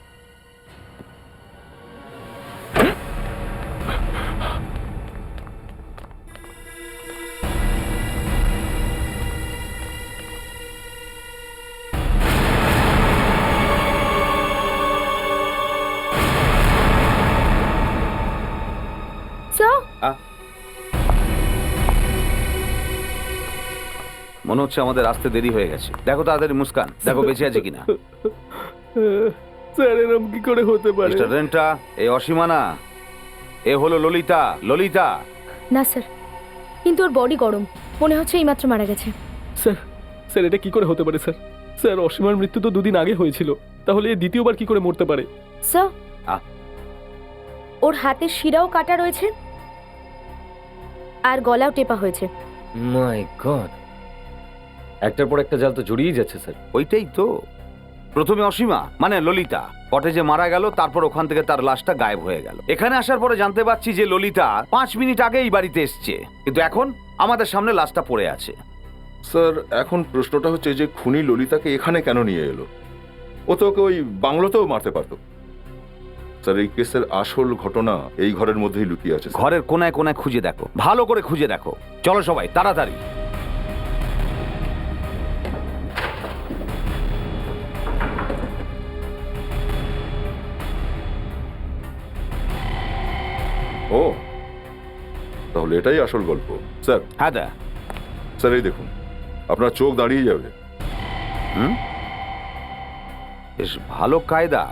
স্যার, মনে হচ্ছে আমাদের আসতে দেরি হয়ে গেছে। দেখো তাড়াতাড়ি মুস্কান, দেখো বেঁচে আছে কিনা। স্যার এরকম কি করে হতে পারে? মিস্টার রেন্টা, এই অসীমা না, এ হলো ললিতা। ললিতা। না স্যার, কিন্তু ওর বডি গরম, মনে হচ্ছে এইমাত্র মারা গেছে। স্যার, স্যার এটা কি করে হতে পারে স্যার? স্যার অসীমার মৃত্যু তো 2 দিন আগে হয়েছিল, তাহলে এ দ্বিতীয়বার কি করে মরতে পারে? স্যার, ওর হাতের শিরাও কাটা রয়েছে আর গলাও টেপা হয়েছে। মাই গড, একটার পর একটা জাল তো জড়িয়েই যাচ্ছে স্যার। ওইটাই তো। প্রথমে অসীমা মানে ললিতা কটেজে মারা গেল, তারপর ওখান থেকে তার লাশটা গায়েব হয়ে গেল। এখানে আসার পরে জানতে পারছি যে ললিতা 5 মিনিট আগে এই বাড়িতে এসছে, কিন্তু এখন আমাদের সামনে লাশটা পড়ে আছে। স্যার এখন প্রশ্নটা হচ্ছে যে খুনি ললিতাকে এখানে কেন নিয়ে এলো? ও তো ওকে ওই বাংলোতেও মারতে পারতো। স্যার এই কেসের আসল ঘটনা এই ঘরের মধ্যেই লুকিয়ে আছে। ঘরের কোনায় কোনায় খুঁজে দেখো, ভালো করে খুঁজে দেখো। চলো সবাই তাড়াতাড়ি। ও, তাহলে এটাই আসল গল্প। স্যার। হ্যাঁ দা। স্যার এই দেখুন, আপনার চোখ দাঁড়িয়ে যাবে। বেশ ভালো কায়দা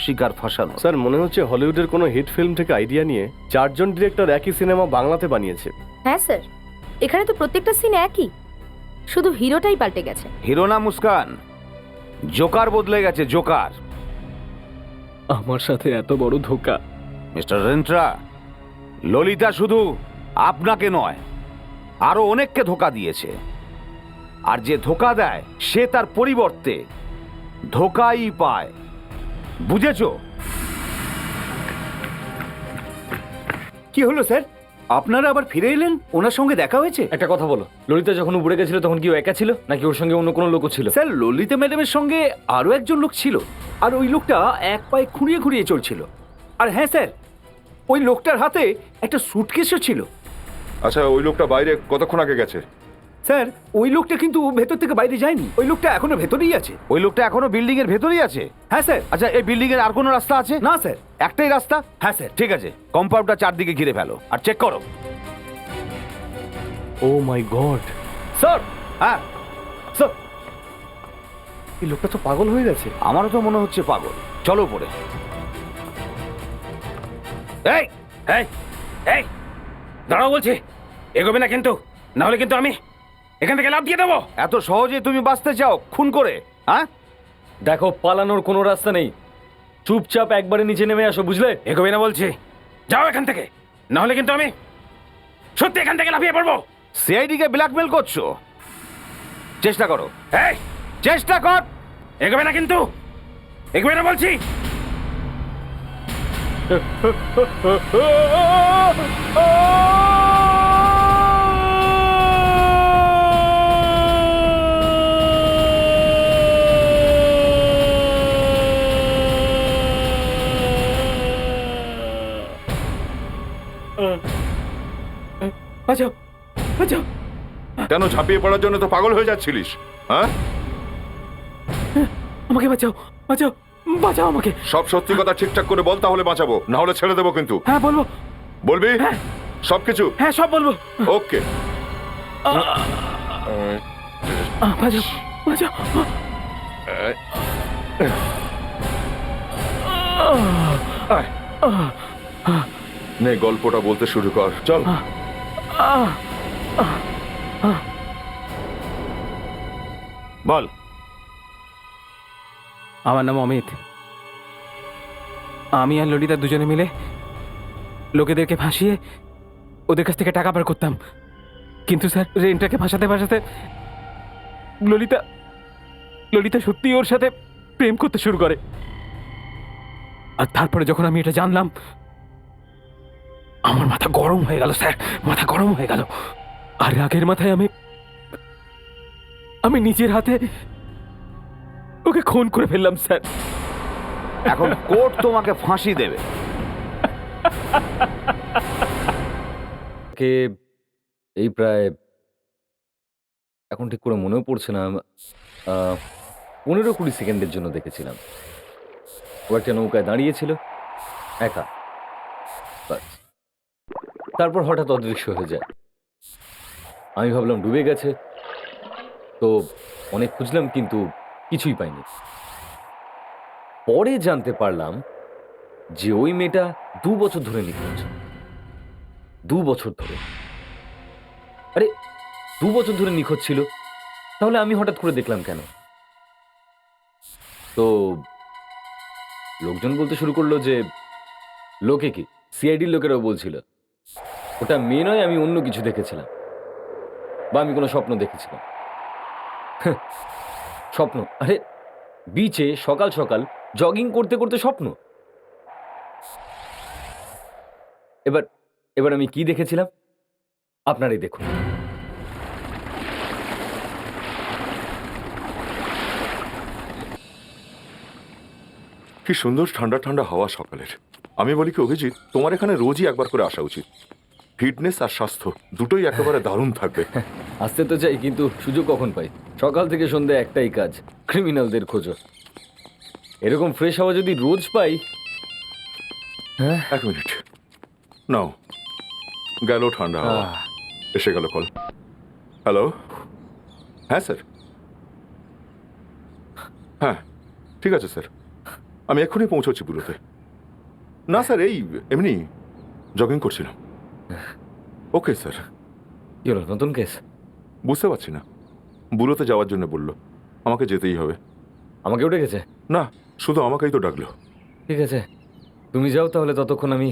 শিকার ফাঁসানো। স্যার মনে হচ্ছে হলিউডের কোনো হিট ফিল্ম থেকে আইডিয়া নিয়ে 4 জন ডিরেক্টর একই সিনেমা বাংলাতে বানিয়েছে। হ্যাঁ স্যার, এখানে তো প্রত্যেকটা সিন একই, শুধু হিরোটাই পাল্টে গেছে। হিরো না মুস্কান, জোকার বদলে গেছে, জোকার। আমার সাথে এত বড় ধোঁকা। মিস্টার রেন্ট্রা, ললিতা শুধু আপনাকে নয় আরো অনেককে ধোঁকা দিয়েছে, আর যে ধোঁকা দেয় সে তার পরিবর্তে ধোঁকাই পায়, বুঝেছো? কি হলো স্যার? আপনারা আবার ফিরে এলেন? ওনার সঙ্গে দেখা হয়েছে? একটা কথা বলো, ললিতা যখন উপরে গেছিল তখন কি ও একা ছিল নাকি ওর সঙ্গে অন্য কোনো লোকও ছিল? স্যার, ললিতা ম্যাডামের সঙ্গে আরও একজন লোক ছিল, আর ওই লোকটা এক পায়ে খুঁড়িয়ে খুঁড়িয়ে চলছিল। আর হ্যাঁ স্যার, ওই লোকটার হাতে একটা সুটকেসও ছিল। আচ্ছা, ওই লোকটা বাইরে কতক্ষণ আগে গেছে? স্যার, ওই লোকটা কিন্তু ভেতর থেকে বাইরে যায়নি, ওই লোকটা এখনো ভেতরেই আছে। ওই লোকটা এখনো বিল্ডিং এর ভেতরেই আছে? হ্যাঁ স্যার। আচ্ছা, এই বিল্ডিং এর আর কোনো রাস্তা আছে? না স্যার। একটাই রাস্তা? হ্যাঁ স্যার। ঠিক আছে, কম্পাউন্ডটা চারদিকে ঘিরে ফেলো আর চেক করো। ও মাই গড, স্যার। হ্যাঁ স্যার, এই লোকটা তো পাগল হয়ে গেছে। আমারও তো মনে হচ্ছে পাগল। চলো উপরে। এই এই এই দাঁড়াও বলছি, এগোবে না কিন্তু, না হলে কিন্তু আমি এখান থেকে লাফ দিয়ে দেবো। এত সহজে তুমি বাঁচতে চাও খুন করে? হ্যাঁ, দেখো, পালানোর কোনো রাস্তা নেই, চুপচাপ একবারে নিচে নেমে আসো, বুঝলে? এগোবে না বলছি, যাও এখান থেকে, না হলে কিন্তু আমি সত্যি এখান থেকে লাফিয়ে পড়বো। সিআইডি কে ব্ল্যাকমেল করছো? চেষ্টা করো, এই চেষ্টা কর। এগোবে না কিন্তু, এগোবে না বলছি। বাঁচাও, বাঁচাও। কেন ঝাঁপিয়ে পড়ার জন্য তো পাগল হয়ে যাচ্ছিলিস? হ্যাঁ, আমাকে বাঁচাও, বাঁচাও, বাঁচাও আমাকে। সব সত্যি কথা ঠিকঠাক করে বল, তাহলে বাঁচাবো, না হলে ছেড়ে দেবো কিন্তু। হ্যাঁ বলবো। বলবি? সবকিছু? হ্যাঁ সব বলবো। ওকে। বাঁচাও, বাঁচাও। আয়। নে, গল্পটা বলতে শুরু কর, চল। বল। আমার নাম অমিত। আমি আর ললিতা দুজনে মিলে লোকেদেরকে ফাঁসিয়ে ওদের কাছ থেকে টাকা বার করতাম, কিন্তু স্যার রেন্টাকে ফাঁসাতে ফাঁসাতে ললিতা ললিতা সত্যি ওর সাথে প্রেম করতে শুরু করে। আর তারপরে যখন আমি এটা জানলাম, আমার মাথা গরম হয়ে গেল স্যার, মাথা গরম হয়ে গেল। আর রাগের মাথায় আমি নিজের হাতে ওকে খুন করে ফেললাম স্যার। এখন কোর্ট তোমাকে ফাঁসি দেবে। কে এই প্রায়, এখন ঠিক করে মনেও পড়ছে না, 15-20 সেকেন্ডের জন্য দেখেছিলাম। ও একটা নৌকায় দাঁড়িয়েছিল একা, বাস। তারপর হঠাৎ অদৃশ্য হয়ে যায়। আমি ভাবলাম ডুবে গেছে, তো অনেক খুঁজলাম কিন্তু কিছুই পাইনি। পরে জানতে পারলাম যে ওই মেয়েটা 2 বছর ধরে নিখোঁজ। 2 বছর ধরে। আরে 2 বছর ধরে নিখোঁজ ছিল, তাহলে আমি হঠাৎ করে দেখলাম কেন? তো লোকজন বলতে শুরু করলো যে, লোকে কি, সিআইডির লোকেরাও বলছিল ওটা মেয়ে নয়, আমি অন্য কিছু দেখেছিলাম, বা আমি কোনো স্বপ্ন দেখেছিলাম। স্বপ্ন? আরে বিচে সকাল সকাল জগিং করতে করতে স্বপ্ন। এবার আমি কি দেখেছিলাম আপনারাই দেখুন। কি সুন্দর ঠান্ডা ঠান্ডা হাওয়া সকালের। আমি বলি কি অভিজিৎ, তোমার এখানে রোজই একবার করে আসা উচিত। ফিটনেস আর স্বাস্থ্য দুটোই একেবারে দারুণ থাকবে। আসতে তো চাই, কিন্তু সুযোগ কখন পাই? সকাল থেকে সন্ধ্যা একটাই কাজ, ক্রিমিনালদের খোঁজো। এরকম ফ্রেশ হাওয়া যদি রোজ পাই। হ্যাঁ, 1 মিনিট নাও, গেল ঠান্ডা হাওয়া। এসে গেল কল। হ্যালো, হ্যাঁ স্যার, হ্যাঁ ঠিক আছে স্যার, আমি এক্ষুনি পৌঁছচ্ছি বুড়োতে। না স্যার, এই এমনি জগিং করছিলাম। Okay sir. কি হলো, নতুন কেস? বুঝতে পারছি না, বুড়োতে যাওয়ার জন্য বললো, আমাকে যেতেই হবে। আমাকেও ডেকেছে? না, শুধু আমাকেই তো ডাকলো। ঠিক আছে, তুমি যাও তাহলে, ততক্ষণ আমি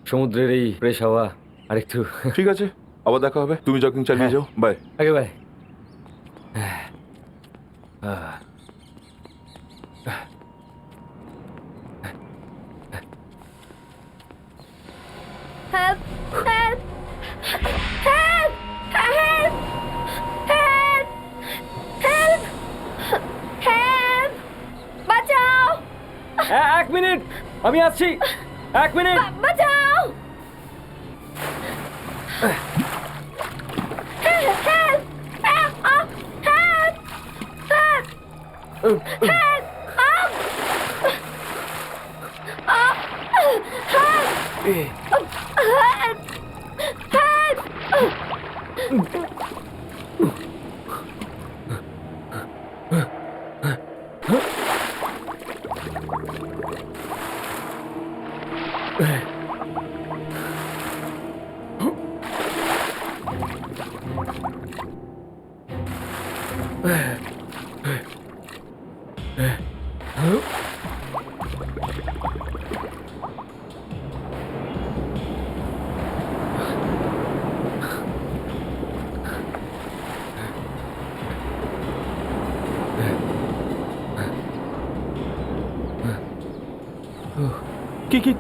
সমুদ্রের এই ফ্রেশ হাওয়া আরেকটু। ঠিক আছে, আবার দেখা হবে। তুমি জগিং চালিয়ে যাও, বাই। আগে বাই। হেল্প এক মিনিট, আমি আসছি, 1 মিনিট। বাঁচাও!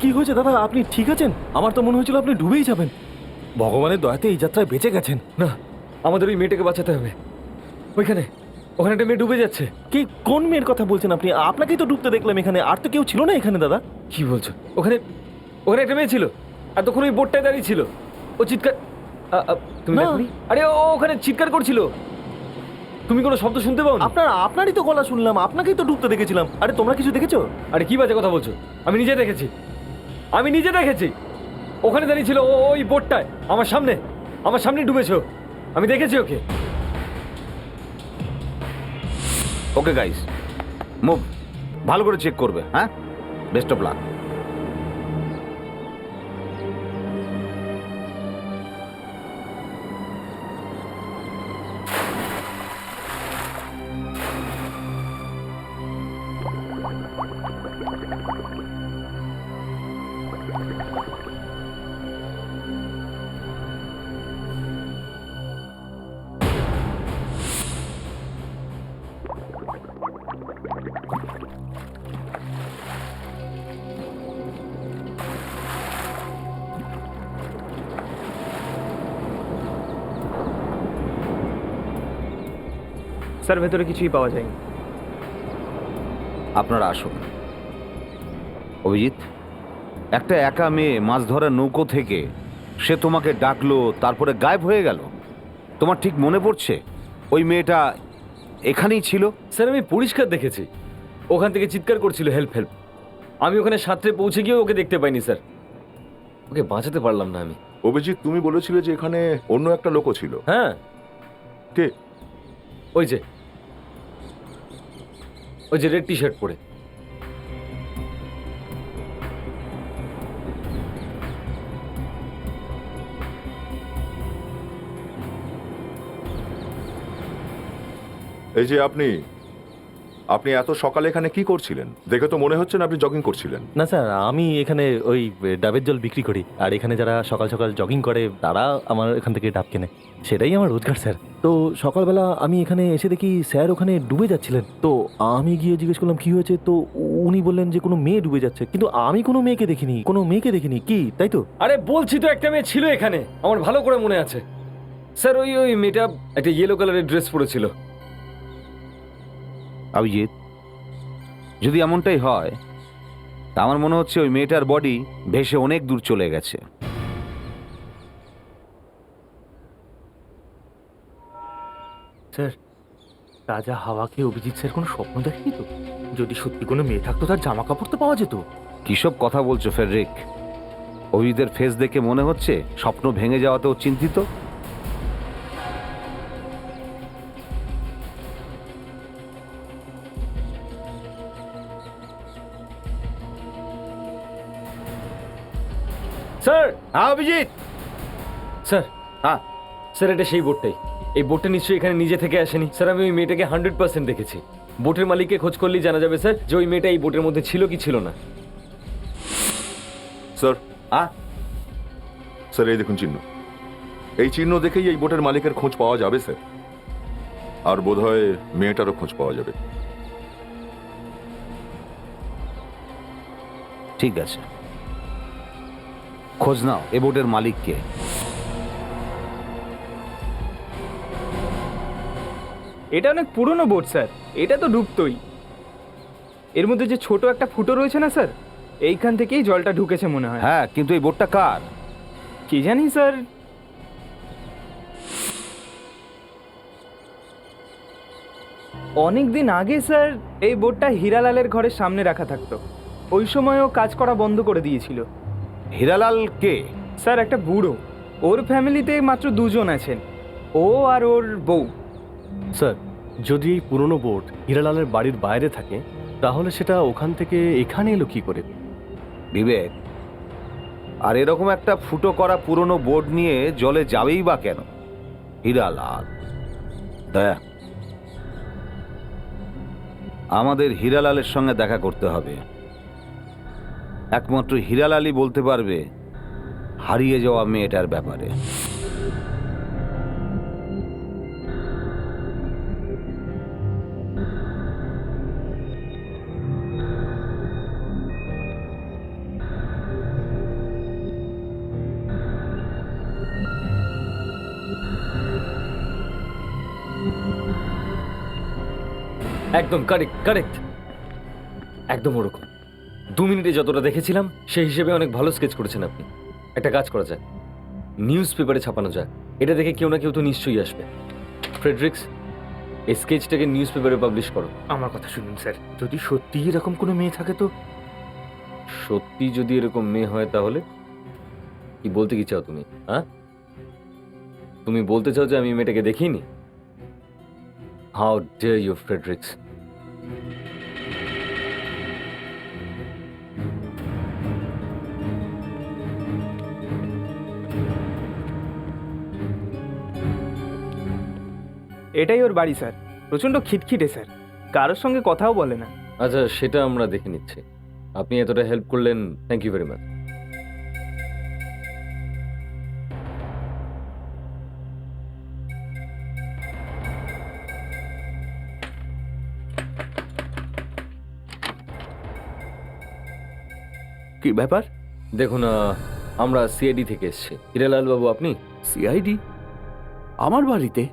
কি হয়েছে দাদা? আপনি ঠিক আছেন? আমার তো মনে হয়েছিল আপনি ডুবেই যাবেন। ভগবানের দয়াতে এই যাত্রায় বেঁচে গেছেন। না, আমাদের ওই মেয়েটাকে বাঁচাতে হবে। ওখানে একটা মেয়ে ডুবে যাচ্ছে। কি, কোন মেয়ের কথা বলছেন আপনি? আপনাকেই তো ডুবতে দেখলাম এখানে, আর তো কেউ ছিল না এখানে দাদা। কি বলছো? ওখানে একটা মেয়ে ছিল, এতক্ষণ ওই বোটটায় দাঁড়িয়ে ছিল। ও চিৎকার, তুমি দেখোনি? আরে ও ওখানে চিৎকার করছিল, তুমি কোনো শব্দ শুনতে পাও? আপনারই তো গলা শুনলাম, আপনাকেই তো ডুবতে দেখেছিলাম। আরে তোমরা কিছু দেখেছো? আরে কি বাজে কথা বলছো? আমি নিজে দেখেছি। ওখানে দাঁড়িয়ে ছিল ও, ওই বোটটায় আমার সামনে ডুবেছো। আমি দেখেছি ওকে। ওকে গাইস, মুভ, ভালো করে চেক করবে। হ্যাঁ, বেস্ট অফ লাক। স্যার, ভেতরে কিছুই পাওয়া যায়নি। আপনারা আসুন। অভিজিৎ, একটা একা মেয়ে মাছ ধরার নৌকো থেকে সে তোমাকে ডাকলো, তারপরে গায়েব হয়ে গেল। তোমার ঠিক মনে পড়ছে ওই মেয়েটা এখানেই ছিল? স্যার, আমি পরিষ্কার দেখেছি, ওখান থেকে চিৎকার করছিল হেল্প হেল্প। আমি ওখানে সাঁতরে পৌঁছে গিয়ে ওকে দেখতে পাইনি স্যার। ওকে বাঁচাতে পারলাম না আমি। অভিজিৎ, তুমি বলেছিলে যে এখানে অন্য একটা লোকও ছিল। হ্যাঁ, কে? ওই যে রেড টি শার্ট পরে। এই যে আপনি এত সকালে এখানে কি করছিলেন? দেখে তো মনে হচ্ছে না আপনি জগিং করছিলেন। না স্যার, আমি এখানে ওই ডাবের জল বিক্রি করি, আর এখানে যারা সকাল সকাল জগিং করে তারা আমার এখান থেকে ডাব কেনে, সেটাই আমার রোজগার স্যার। তো সকালবেলা আমি এখানে এসে দেখি স্যার ওখানে ডুবে যাচ্ছিলেন। তো আমি গিয়ে জিজ্ঞেস করলাম কি হয়েছে, তো উনি বললেন যে কোনো মেয়ে ডুবে যাচ্ছে, কিন্তু আমি কোনো মেয়েকে দেখিনি। কি তাই তো? আরে বলছি তো, একটা মেয়ে ছিল এখানে, আমার ভালো করে মনে আছে স্যার। ওই মেয়েটা একটা ইয়েলো কালারের ড্রেস পরেছিল। অভিজিৎ, যদি এমনটাই হয় তা আমার মনে হচ্ছে ওই মেয়েটার বডি ভেসে অনেক দূর চলে গেছে। স্যার, তাজা হাওয়া খেয়ে অভিজিৎ স্যার কোনো স্বপ্ন দেখেনি তো? যদি সত্যি কোনো মেয়ে থাকতো তার জামা কাপড় তো পাওয়া যেত। কিসব কথা বলছো ফেডরিক? অভিজিতের ফেস দেখে মনে হচ্ছে স্বপ্ন ভেঙে যাওয়াতেও চিন্তিত। স্যার, হ্যাঁ অভিজিৎ। স্যার, হ্যাঁ স্যার, এটা সেই বোটটাই। এই বোটটা নিশ্চয়ই এখানে নিজে থেকে আসেনি স্যার। আমি ওই মেয়েটাকে 100% দেখেছি। বোটের মালিককে খোঁজ করলেই জানা যাবে স্যার যে ওই মেয়েটা এই বোটের মধ্যে ছিল কি ছিল না। স্যার, হ্যাঁ স্যার, এই দেখুন চিহ্ন। এই চিহ্ন দেখেই এই বোটের মালিকের খোঁজ পাওয়া যাবে স্যার, আর বোধহয় মেয়েটারও খোঁজ পাওয়া যাবে। ঠিক আছে, খোঁজ নাও এ বোটের মালিককে। এটা অনেক পুরনো বোট স্যার, এটা তো ডুবতোই। এর মধ্যে যে ছোট একটা ফুটো রয়েছে না স্যার, এইখান থেকেই জলটা ঢুকেছে মনে হয়। হ্যাঁ, কিন্তু এই বোটটা কার? কি জানি স্যার। অনেক দিন আগে স্যার এই বোটটা হীরালালের ঘরের সামনে রাখা থাকতো। ওই সময়ও কাজ করা বন্ধ করে দিয়েছিল। হীরালাল কে? স্যার একটা বুড়ো, ওর ফ্যামিলিতে মাত্র 2 জন আছেন, ও আর ওর বউ। স্যার, যদি এই পুরনো বোট হীরালালের বাড়ির বাইরে থাকে তাহলে সেটা ওখান থেকে এখানে এলো কি করে? বিবেক, আর এরকম একটা ফুটো করা পুরনো বোর্ড নিয়ে জলে যাবেই বা কেন? হীরালাল, দয়া, আমাদের হীরালালের সঙ্গে দেখা করতে হবে। একমাত্র হীরালালই বলতে পারবে হারিয়ে যাওয়া মেয়েটার ব্যাপারে। একদম কারেক্ট কারেক্ট, একদম ওরকম। 2 মিনিটে যতটা দেখেছিলাম সেই হিসেবে অনেক ভালো স্কেচ করেছেন আপনি। একটা কাজ করা যায়, নিউজ পেপারে ছাপানো যায়। এটা দেখে কেউ না কেউ তো নিশ্চয়ই আসবে। ফ্রেডরিক্স, এই স্কেচটাকে নিউজ পেপারে পাবলিশ করো। আমার কথা শুনুন স্যার, যদি সত্যি এরকম কোনো মেয়ে থাকে তো। সত্যি যদি এরকম মেয়ে হয় তাহলে কি বলতে কি চাও তুমি? হ্যাঁ, তুমি বলতে চাও যে আমি মেয়েটাকে দেখিনি? How dare you Fredericks! এটাই ওর বাড়ি স্যার। প্রচণ্ড খিটখিটে স্যার, কারোর সঙ্গে কথাও বলে না। আচ্ছা, সেটা আমরা দেখে নিচ্ছি। আপনি এতটা হেল্প করলেন, থ্যাংক ইউ ভেরি মাচ। কি ব্যাপার? দেখুন, আমরা সিআইডি থেকে এসেছি। হিরালাল বাবু, আপনি? সিআইডি? আমার বাড়িতে?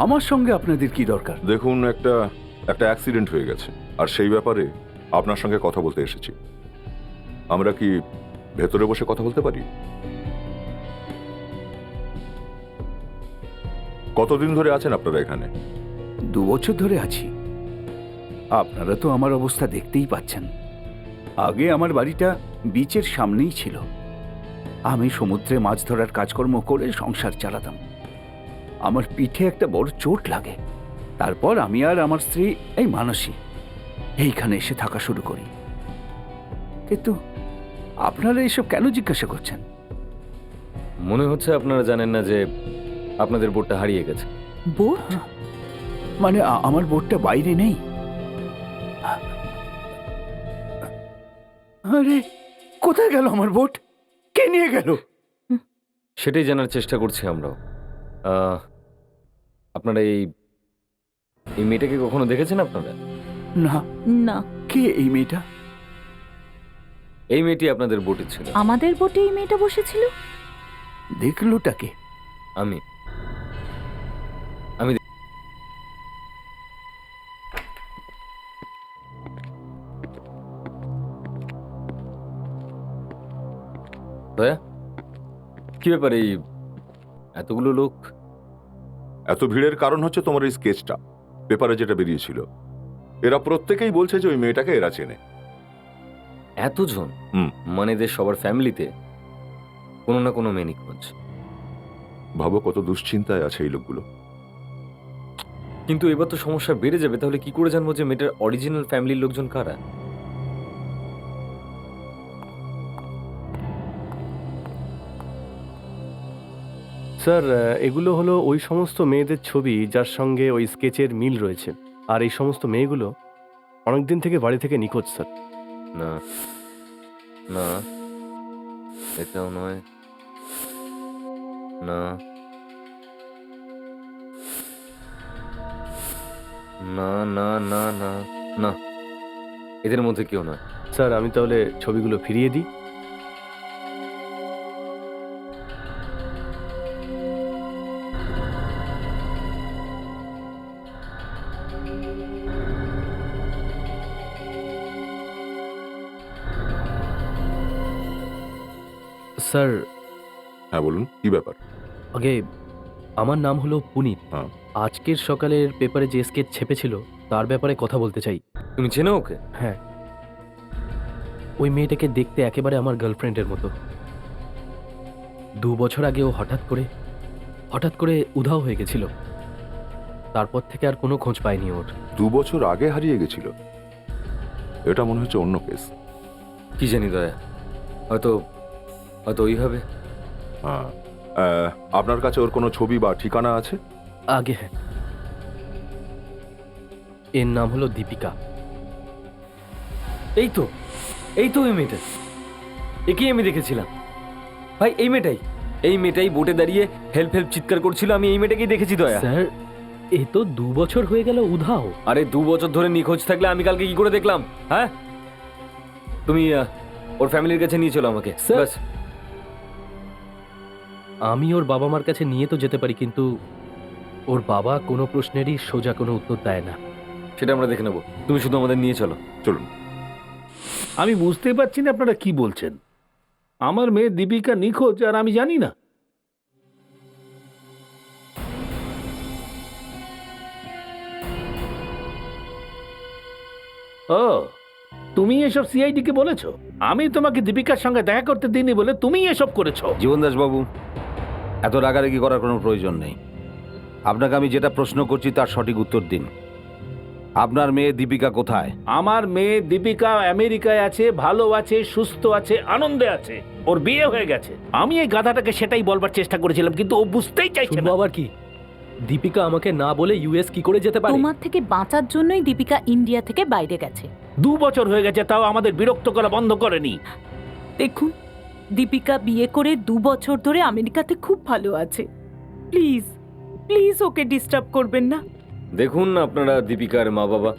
আমার সঙ্গে আপনাদের কি দরকার? দেখুন, একটা অ্যাক্সিডেন্ট হয়ে গেছে, আর সেই ব্যাপারে আপনার সঙ্গে কথা বলতে এসেছি। আমরা কি ভেতরে বসে কথা বলতে পারি? কতদিন ধরে আছেন আপনারা এখানে? 2 বছর ধরে আছি। আপনারা তো আমার অবস্থা দেখতেই পাচ্ছেন। আগে আমার বাড়িটা বিচের সামনেই ছিল। আমি সমুদ্রে মাছ ধরার কাজকর্ম করে সংসার চালাতাম। আমার পিঠে একটা বড় চোট লাগে। তারপর আমি আর আমার স্ত্রী এই মানসী এইখানে এসে থাকা শুরু করি। কিন্তু আপনারা এসব কেন জিজ্ঞাসা করছেন? মনে হচ্ছে আপনারা জানেন না যে আপনাদের বোটটা হারিয়ে গেছে। বোট? মানে আমার বোটটা বাইরে নেই? আরে, কোথায় গেল আমার বোট? কে নিয়ে গেল? সেটাই জানার চেষ্টা করছি আমরাও। আপনারা এই মেয়েটাকে কখনো দেখেছেন আপনারা? না। না, কে এই মেয়েটা? এই মেয়েটি আপনাদের বোটে ছিল। আমাদের বোটে এই মেয়েটা বসেছিল। দেখলোটাকে? আমি দয়া, কি ব্যাপার এই এতগুলো লোক? এত ভিড়ের কারণ হচ্ছে তোমার এই স্কেচটা, পেপারে যেটা বেরিয়েছিল। এরা প্রত্যেকেই বলছে যে ওই মেয়েটাকে এরা চেনে। এতজন? হুম। মানে এদের সবার ফ্যামিলিতে কোনো না কোনো মেয়ে নিখোঁজ। ভাবো কত দুশ্চিন্তায় আছে এই লোকগুলো। কিন্তু এবার তো সমস্যা বেড়ে যাবে। তাহলে কি করে জানবো যে মেয়েটার অরিজিনাল ফ্যামিলির লোকজন কারা? স্যার, এগুলো হলো ওই সমস্ত মেয়েদের ছবি যার সঙ্গে ওই স্কেচের মিল রয়েছে। আর এই সমস্ত মেয়েগুলো অনেকদিন থেকে বাড়ি থেকে নিখোঁজ স্যার। না না, এটাও নয়। না না না না না না, এদের মধ্যে কেউ নয়। স্যার, আমি তাহলে ছবিগুলো ফিরিয়ে দিই। স্যার হ্যাঁ বলুন, কি ব্যাপার? আগে আমার নাম হলো পুনিত। হ্যাঁ। আজকের সকালের পেপারে যে স্কেচ ছেপেছিল তার ব্যাপারে কথা বলতে চাই। তুমি চেনো ওকে? হ্যাঁ, ওই মেয়েটাকে দেখতে একেবারে আমার গার্লফ্রেন্ডের মতো। 2 বছর আগে ও হঠাৎ করে উধাও হয়ে গেছিল। তারপর থেকে আর কোনো খোঁজ পাইনি ওর। 2 বছর আগে হারিয়ে গেছিল? এটা মনে হচ্ছে অন্য কেস। কি জানি দয়া, হয়তো হয়তো ওইভাবে। হ্যাঁ, আপনার কাছে ওর কোনো ছবি বা ঠিকানা আছে? আগে হ্যাঁ, এর নাম হলো দীপিকা। এই তো এই মেয়েটা, একেই আমি দেখেছিলাম ভাই। এই মেয়েটাই বোটে দাঁড়িয়ে হেল্প চিৎকার করছিল। আমি এই মেয়েটাকেই দেখেছি দয়া। স্যার, এ তো 2 বছর হয়ে গেল উধাও। আরে 2 বছর ধরে নিখোঁজ থাকলে আমি কালকে কি করে দেখলাম? হ্যাঁ, তুমি ওর ফ্যামিলির কাছে নিয়ে চলো আমাকে। স্যার, ব্যাস। আমি ওর বাবা মার কাছে নিয়ে তো যেতে পারি, কিন্তু ওর বাবা কোনো প্রশ্নেরই সোজা কোনো উত্তর দেয় না। সেটা আমরা দেখে নেবো, তুমি শুধু আমাদের নিয়ে চলো। চলুন। আমি বুঝতে পারছি না আপনারা কি বলছেন। আমার মেয়ে দীপিকা নিখোঁজ আর আমি জানি না? ও, তুমি এসব সিআইডি কে বলেছো? আমি তোমাকে দীপিকার সঙ্গে দেখা করতে দিইনি বলে তুমি এসব করেছো। জীবনদাস বাবু, এত রাগারাগি করার কোনো প্রয়োজন নেই। আপনাকে আমি যেটা প্রশ্ন করছি তার সঠিক উত্তর দিন। আপনার মেয়ে দীপিকা কোথায়? আমার মেয়ে দীপিকা আমেরিকায় আছে, ভালো আছে, সুস্থ আছে, আনন্দে আছে। ওর বিয়ে হয়ে গেছে। আমি এই গাধাটাকে সেটাই বলবার চেষ্টা করেছিলাম, কিন্তু ও বুঝতেই চাইছে শুনবো না। আবার কি? দীপিকা আমাকে না বলে ইউএস কি করে যেতে পারে? তোমার থেকে বাঁচার জন্যই দীপিকা ইন্ডিয়া থেকে বাইরে গেছে। 2 বছর হয়ে গেছে, তাও আমাদের বিরক্ত করা বন্ধ করেনি। দেখুন, দীপিকা বিয়ে করে 2 বছর ধরে আমেরিকাতে খুব ভালো আছে। প্লিজ প্লিজ ওকে ডিস্টার্ব করবেন না। দেখুন, আপনারা দীপিকার মা বাবা,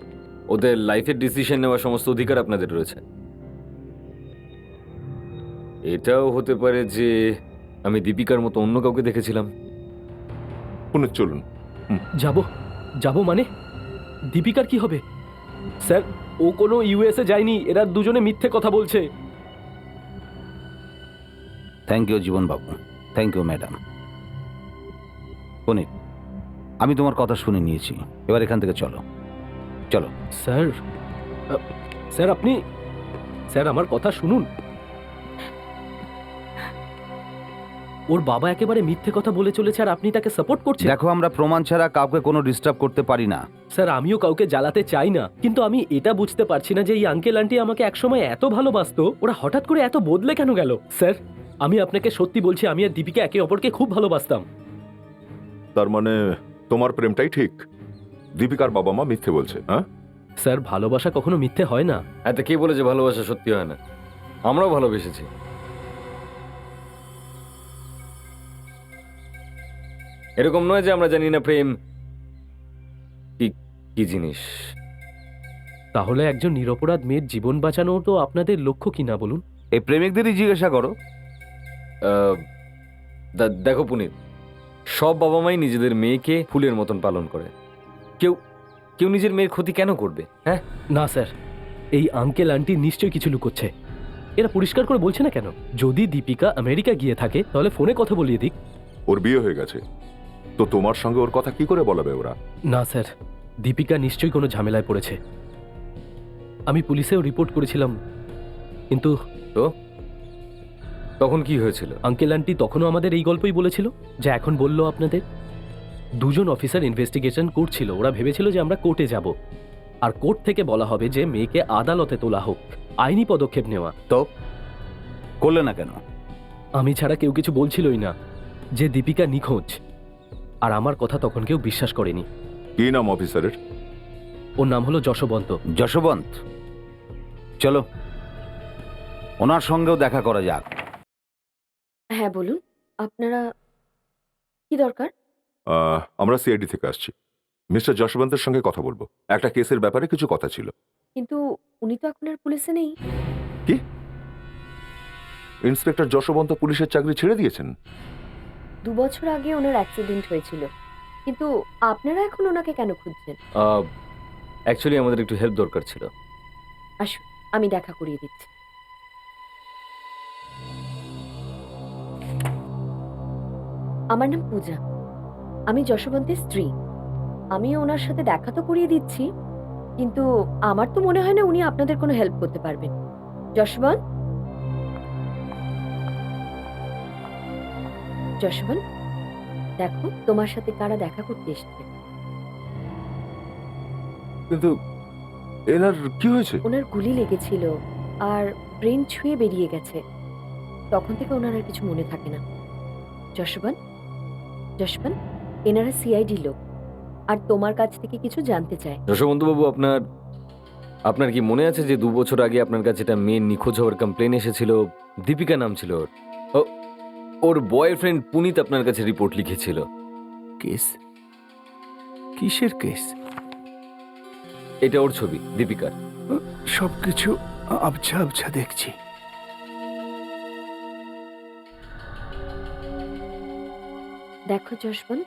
ওদের লাইফের ডিসিশন নেওয়ার সমস্ত অধিকার আপনাদের রয়েছে। এটাও হতে পারে যে আমি দীপিকার মতো অন্য কাউকে দেখেছিলাম। পুনঃ চলুন। যাব মানে দীপিকার কি হবে? স্যার, ও কোনো ইউএসএ যায়নি। এরা দুজনে মিথ্যে কথা বলছে। Thank you Jibon Babu, thank you madam. Punit, আমি তোমার কথা শুনে নিয়েছি, এবার এখান থেকে চলো। চলো। স্যার, স্যার আপনি, স্যার আমার কথা শুনুন। ওর বাবা একেবারে মিথ্যে কথা বলে চলেছে আর আপনি তাকে সাপোর্ট করছেন। দেখো, আমরা প্রমাণ ছাড়া কাউকে কোনো ডিস্টার্ব করতে পারি না। স্যার, আমিও কাউকে জ্বালাতে চাই না, কিন্তু আমি এটা বুঝতে পারছি না যে এই আঙ্কেল আন্টি আমাকে একসময় এত ভালোবাসতো, ওরা হঠাৎ করে এত বদলে কেন গেল? স্যার, আমি আপনাকে সত্যি বলছি, আমি আর দীপিকা একে অপরকে খুব ভালোবাসতাম। তার মানে তোমার প্রেমটাই ঠিক, দীপিকার বাবা মা মিথ্যে বলছে? হ্যাঁ স্যার, ভালোবাসা কখনো মিথ্যে হয় না। এত কে বলেছে ভালোবাসা সত্যি হয় না? আমরাও ভালোবেসেছি। এরকম নয় যে আমরা জানি না প্রেম কি জিনিস। তাহলে একজন নিরপরাধ মেয়ের জীবন বাঁচানো তো আপনাদের লক্ষ্য কি না বলুন? এই প্রেমিকদেরই জিজ্ঞাসা করো। দেখো পুনিত, সব বাবা মাই নিজেদের মেয়েকে ফুলের মতন পালন করে। কেউ নিজের মেয়ের ক্ষতি কেন করবে? হ্যাঁ না স্যার, এই আঙ্কেল আন্টি নিশ্চয়ই কিছু লুকোচ্ছে। এরা পরিষ্কার করে বলছে না কেন? যদি দীপিকা আমেরিকা গিয়ে থাকে তাহলে ফোনে কথা বলিয়ে দিক। ওর বিয়ে হয়ে গেছে, তো তোমার সঙ্গে ওর কথা কি করে বলাবে ওরা? না স্যার, দীপিকা নিশ্চয়ই কোনো ঝামেলায় পড়েছে। আমি পুলিশেও রিপোর্ট করেছিলাম, কিন্তু তো তখন কি হয়েছিল? আঙ্কেল আন্টি তখনও আমাদের এই গল্পই বলেছিল, যা এখন বললো আপনাদের। 2 জন অফিসার ইনভেস্টিগেশন করছিল। ওরা ভেবেছিল যে আমরা কোর্টে যাব, আর কোর্ট থেকে বলা হবে যে মেয়েকে আদালতে তোলা হোক, আইনি পদক্ষেপ নেওয়া। তো করলে না কেন? আমি ছাড়া কেউ কিছু বলছিলই না যে দীপিকা নিখোঁজ, আর আমার কথা তখন কেউ বিশ্বাস করেনি। কি নাম অফিসারের? ওর নাম হলো যশবন্ত। যশবন্ত, চলো ওনার সঙ্গেও দেখা করা যাক। হ্যাঁ বলুন, আপনারা কি দরকার? আমরা সিআইডি থেকে আসছি। মিস্টার যশবন্তের সঙ্গে কথা বলবো, একটা কেসের ব্যাপারে কিছু কথা ছিল। কিন্তু উনি তো এখন আর পুলিশে নেই। কি? ইন্সপেক্টর যশবন্ত পুলিশের চাকরি ছেড়ে দিয়েছেন? 2 বছর আগে ওনার অ্যাক্সিডেন্ট হয়েছিল, কিন্তু আপনারা এখন ওনাকে কেন খুঁজছেন? অ্যাকচুয়ালি আমাদের একটু হেল্প দরকার ছিল। আসুন, আমি দেখা করিয়ে দিচ্ছি। আমার নাম পূজা, আমি যশবন্তের স্ত্রী। আমি ওনার সাথে দেখা তো করিয়ে দিচ্ছি, কিন্তু আমার তো মনে হয় না উনি আপনাদের কোনো হেল্প করতে পারবেন। যশবন্ত, যশবন্ত, দেখো তোমার সাথে কারা দেখা করতে এসছে। কিন্তু এনার কি হয়েছে? ওনার গুলি লেগেছিল আর ব্রেন ছুঁয়ে বেরিয়ে গেছে। তখন থেকে ওনার আর কিছু মনে থাকে না। যশবন্ত, যশবন্ত, এনারা সিআইডি লোক আর তোমার কাছ থেকে কিছু জানতে চায়। যশবন্তবাবু, আপনার কি মনে আছে যে 2 বছর আগে আপনার কাছে একটা মেয়ে নিখোঁজ হওয়ার কমপ্লেন এসেছিল? দীপিকা নাম ছিল ওর। ওর বয়ফ্রেন্ড পুনিত আপনার কাছে রিপোর্ট লিখেছিল। কেস? কিসের কেস? এটা ওর ছবি, দীপিকার। সবকিছু আবছা আবছা দেখছি। দেখো যশবন্ত,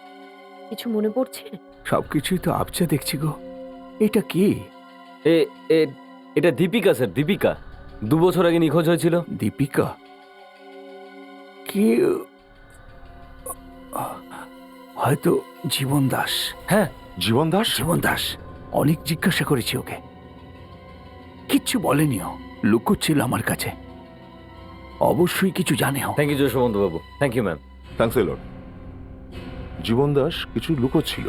কিছু মনে পড়ছে? সবকিছুই তো আবছা দেখছি গো। এটা কি? এটা দীপিকা স্যার, দীপিকা 2 বছর আগে নিখোঁজ হয়েছিল। দীপিকা? কি? হয়তো জীবন দাস। হ্যাঁ, জীবন দাস। জীবন দাস। অনেক জিজ্ঞাসা করেছি ওকে, কিচ্ছু বলেনিও, লুকোচ্ছিল আমার কাছে। অবশ্যই কিছু জানে ও। থ্যাংক ইউ যশবন্তবাবু। Thank you ma'am. Thanks a lot. Jiban Das কিছু লুকোচ্ছিল,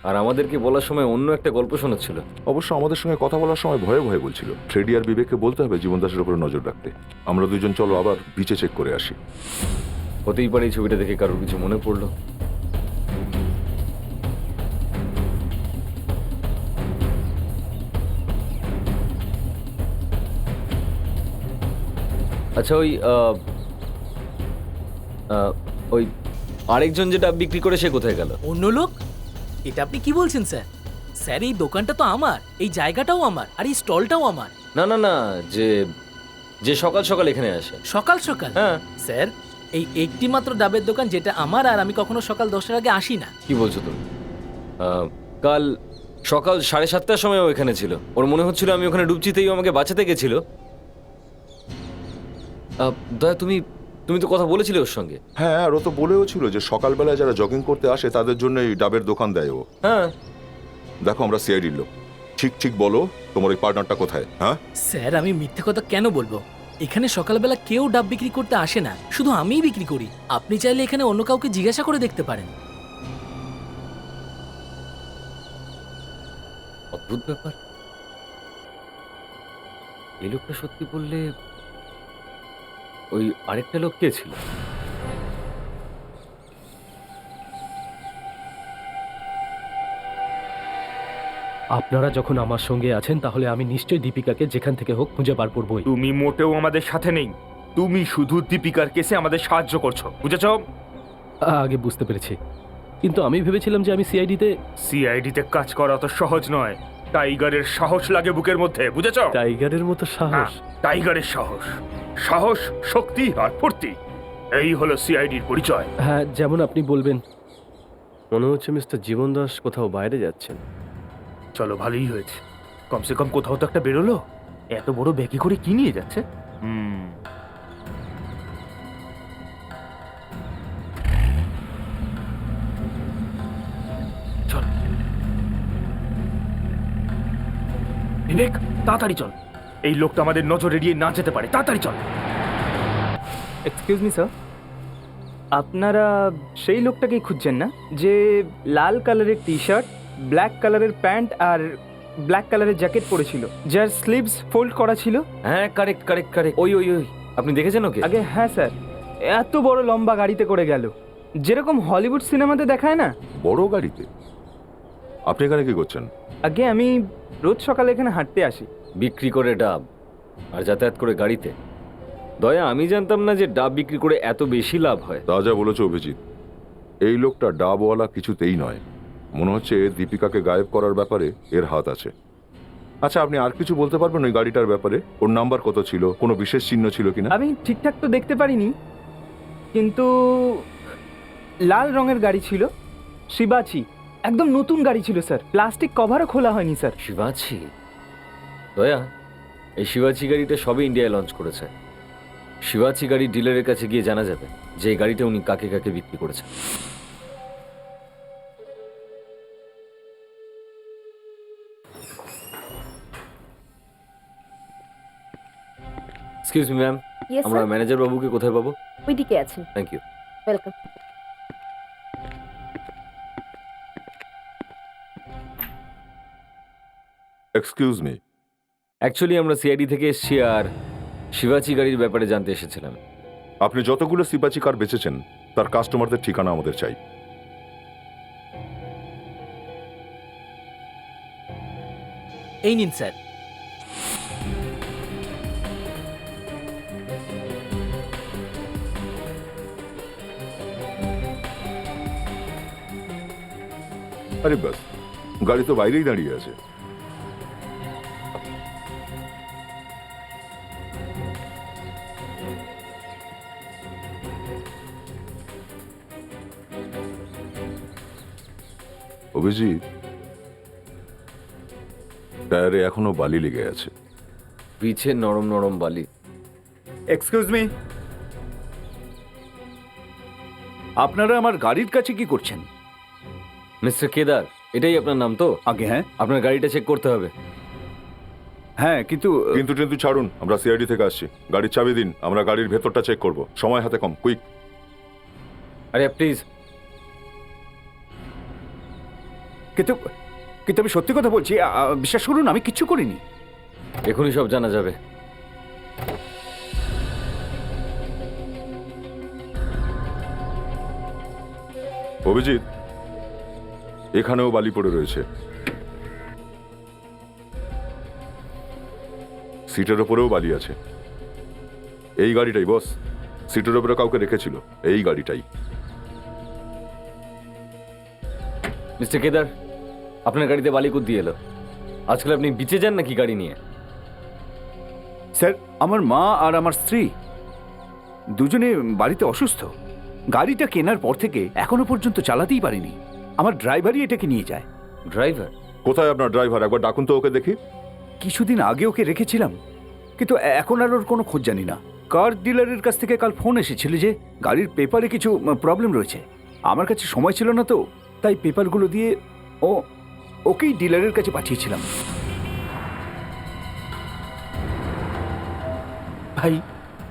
আর আমাদেরকে বলার সময় অন্য একটা গল্প শোনাচ্ছিল। অবশ্য আমাদের সঙ্গে কথা বলার সময় ভয়ে ভয়ে বলছিল। ফ্রেডি আর বিবেককে বলতে হবে জীবন দাসের উপরে নজর রাখতে। আমরা দুজন চলো আবার বিচে চেক করে আসি। হতেই পারে এই ছবিটা দেখে কারোর কিছু মনে পড়লো। আচ্ছা, ওই আরেকজন যেটা বিক্রি করে সে কোথায় গেল? অন্য লোক? এটা আপনি কি বলছেন স্যার? স্যার, এই দোকানটা তো আমার, এই জায়গাটাও আমার, আর এই স্টলটাও আমার। না না না, যে সকাল সকাল এখানে আসে। সকাল সকাল? হ্যাঁ স্যার, এই একটি মাত্র ডাবের দোকান যেটা আমার, আর আমি কখনো সকাল 10টার আগে আসি না। কি বলছো তুমি? কাল সকাল 7:30টার সময় ও এখানে ছিল। ওর মনে হচ্ছিল আমি ওখানে ডুবছিতেই আমাকে বাঁচাতে গেছিল। দয়া, তুমি তো কথা বলেছিলে ওর সঙ্গে? হ্যাঁ, আর ও তো বলেও ছিল যে সকালবেলায় যারা জগিং করতে আসে তাদের জন্য এই ডাবের দোকান দেয় ও। হ্যাঁ, দেখো আমরা সিআইডির লোক। ঠিক ঠিক বলো, তোমার ওই পার্টনারটা কোথায়? হ্যাঁ স্যার, আমি মিথ্যে কথা কেন বলবো? এখানে সকালবেলা কেউ ডাব বিক্রি করতে আসে না, শুধু আমিই বিক্রি করি। আপনি চাইলে এখানে অন্য কাউকে জিজ্ঞাসা করে দেখতে পারেন। অদ্ভুত ব্যাপার। এই লোকটা সত্যি বললে ওই আরেকটা লোক কে ছিল? আপনারা যখন আমার সঙ্গে আছেন তাহলে আমি নিশ্চয়ই দীপিকাকে যেখান থেকে হোক খুঁজে বার করবই। তুমি মোটেও আমাদের সাথে নেই, তুমি শুধু দীপিকার কেসে আমাদের সাহায্য করছো, বুঝেছো? আগে বুঝতে পেরেছি, কিন্তু আমি ভেবেছিলাম যে আমি সিআইডিতে কাজ করা তো সহজ নয়। টাইগারের সাহস লাগে বুকের মধ্যে, বুঝেছো? টাইগারের মতো সাহস? টাইগারের সাহস, সাহস, শক্তি আর ফুর্তি, এই হলো সিআইডির পরিচয়। হ্যাঁ, যেমন আপনি বলবেন। মনে হচ্ছে মিস্টার জীবন দাস কোথাও বাইরে যাচ্ছেন। চলো, ভালোই হয়েছে, কমসে কম কোথাও তো একটা বেরোলো। এত বড় ব্যাগে করে কি নিয়ে যাচ্ছে? চল বিবেক, তাড়াতাড়ি চল। এই লোকটা আমাদের নজর এড়িয়ে না যেতে পারে, তাড়াতাড়ি চল। এক্সকিউজ মি স্যার, আপনারা সেই লোকটাকেই খুঁজছেন না যে লাল কালারের টি শার্ট, ব্ল্যাক কালারের প্যান্ট আর ব্ল্যাক কালারের জ্যাকেট পরেছিল, যার স্লিভস ফোল্ড করা ছিল? হ্যাঁ, কারেক্ট কারেক্ট কারেক্ট। ওই ওই ওই, আপনি দেখেছেন ওকে? আগে হ্যাঁ স্যার, এত বড় লম্বা গাড়িতে করে গেল, যেরকম হলিউড সিনেমাতে দেখায় না। বড় গাড়িতে? আপনি এখানে কি করছেন? আগে আমি রোজ সকালে এখানে হাঁটতে আসি। বিক্রি করে ডাব আর যাতায়াত করে গাড়িতে? দয়া, আমি জানতাম না যে ডাব বিক্রি করে এত বেশি লাভ হয়। তা যা বলেছ অভিজিৎ, এই লোকটা ডাবওয়ালা কিছুতেই নয়। মনে হচ্ছে দীপিকাকে গায়েব করার ব্যাপারে এর হাত আছে। আচ্ছা, আপনি আর কিছু বলতে পারবেন ওই গাড়িটার ব্যাপারে? ওর নাম্বার কত ছিল, কোনো বিশেষ চিহ্ন ছিল কিনা? আমি ঠিকঠাক তো দেখতে পারিনি, কিন্তু লাল রঙের গাড়ি ছিল, শিবাচি, একদম নতুন গাড়ি ছিল স্যার, প্লাস্টিক কভারও খোলা হয়নি স্যার। শিবাচি? দয়া, এই শিবাচি গাড়িটা সবে ইন্ডিয়ায় লঞ্চ করেছে। শিবাচি গাড়ির ডিলারের কাছে গিয়ে জানা যাবে যে এই গাড়িটা উনি কাকে কাকে বিক্রি করেছেন। এক্সকিউজ মি ম্যাম, ইয়েস আমরা স্যার, ম্যানেজার বাবুকে কোথায় পাবো? ওইদিকে আছেন। Thank you. Welcome. Excuse me, actually আমরা সিআইডি থেকে এসেছি আর শিবাচি গাড়ির ব্যাপারে জানতে এসেছিলাম। আপনি যতগুলো সিপাচি কার বেচেছেন তার কাস্টমারদের ঠিকানা আমাদের চাই। এই নিন স্যার। আরে বাস, গাড়ি তো বাইরেই দাঁড়িয়ে আছে। অভিজিৎ, টায়ারে এখনো বালি লেগে আছে। পিছে নরম নরম বালি। এক্সকিউজ মি, আপনারা আমার গাড়ির কাছে কি করছেন? মিস্টার কেদার, এটাই আপনার নাম তো? আগে হ্যাঁ। আপনার গাড়িটা চেক করতে হবে। হ্যাঁ, কিন্তু কিন্তু ছাড়ুন, আমরা সিআইডি থেকে আসছি। গাড়ির চাবি দিন, আমরা গাড়ির ভেতরটা চেক করব। সময় হাতে কম, কুইক। আরে প্লিজ। কিন্তু কিন্তু আমি সত্যি কথা বলছি, বিশ্বাস করুন আমি কিচ্ছু করিনি। এখনই সব জানা যাবে। অভিজিৎ, এখানেও বালি পড়ে রয়েছে। সিটের ওপরেও বালি আছে। এই গাড়িটাই বস, সিটের ওপরে কাউকে রেখেছিল, এই গাড়িটাই। মিস্টার কেদার, আপনার গাড়িতে বালি কোথা দিয়ে এলো? আজকাল আপনি বিচে যান নাকি গাড়ি নিয়ে? স্যার, আমার মা আর আমার স্ত্রী দুজনে বাড়িতে অসুস্থ। গাড়িটা কেনার পর থেকে এখনো পর্যন্ত চালাতেই পারিনি। আমার ড্রাইভারই এটাকে নিয়ে যায়। ড্রাইভার? কোথায় আপনার ড্রাইভার? একবার ডাকুন তো ওকে দেখি। কিছুদিন আগে ওকে রেখেছিলাম, কিন্তু এখন আর ওর কোনো খোঁজ জানি না। কার ডিলারের কাছ থেকে কাল ফোন এসেছিল যে গাড়ির পেপারে কিছু প্রবলেম রয়েছে। আমার কাছে সময় ছিল না তো, তাই পেপারগুলো দিয়ে ওকেই ডিলারের কাছে পাঠিয়েছিলাম। ভাই,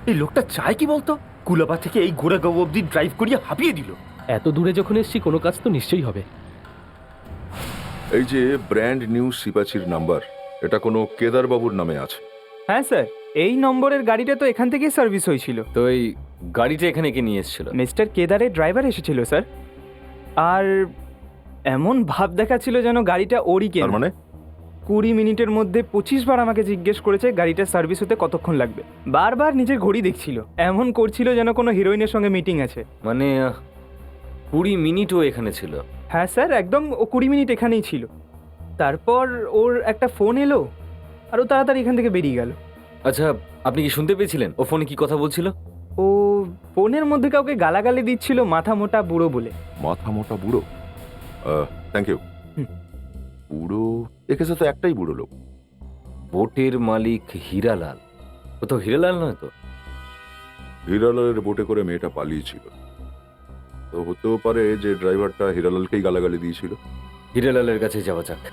এই লোকটা চায় কি বলতো? কুলাবা থেকে এই গোড়াগাঁও অব্দি ড্রাইভ করিয়ে হাঁপিয়ে দিল। এত দূরে যখন এসছি কোনো কাজ তো নিশ্চয়ই হবে। এই যে ব্র্যান্ড নিউ সিপাচির নাম্বার, এটা কোনো কেদার বাবুর নামে আছে। হ্যাঁ স্যার, এই নম্বরের গাড়িটা তো এখান থেকেই সার্ভিস হয়েছিল। তো এই গাড়িটা এখানে কে নিয়ে এসেছিল? মিস্টার কেদারের ড্রাইভার এসেছিল স্যার, আর এমন ভাব দেখাচ্ছিল যেন গাড়িটা ওরই তার কেনা। মানে 20 মিনিটের মধ্যে 25 বার আমাকে জিজ্ঞেস করেছে গাড়িটার সার্ভিস হতে কতক্ষণ লাগবে। বারবার নিজের ঘড়ি দেখছিল, এমন করছিল যেন কোনো হিরোইনের সঙ্গে মিটিং আছে। মানে 20 মিনিটও এখানে ছিল? হ্যাঁ স্যার, একদম ও 20 মিনিট এখানেই ছিল। তারপর ওর একটা ফোন এলো আর ও তাড়াতাড়ি এখান থেকে বেরিয়ে গেল। আচ্ছা, আপনি কি শুনতে পেয়েছিলেন ও ফোনে কি কথা বলছিল? ও ফোনের মধ্যে কাউকে গালাগালি দিচ্ছিল মাথা মোটা বুড়ো বলে। মাথা মোটা বুড়ো? Thank you. বুড়ো? এখানে তো একটাই বুড়ো লোক। বোটের মালিক হীরালাল। ও তো হীরালাল নয় তো? হীরালালের বোটে করে মেয়েটা পালিয়েছিল, তো হতেও পারে যে ড্রাইভারটা হীরালালকেই গালাগালি দিয়েছিল। হীরালালের কাছে যাওয়া যাক।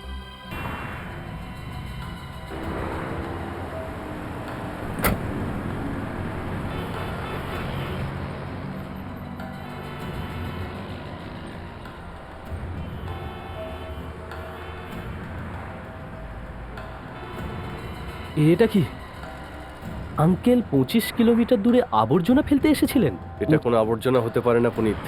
এটা কি আঙ্কেল 25 কিলোমিটার দূরে আবর্জনা ফেলতে এসেছিলেন? এটা কোনো আবর্জনা হতে পারে না পুনিত।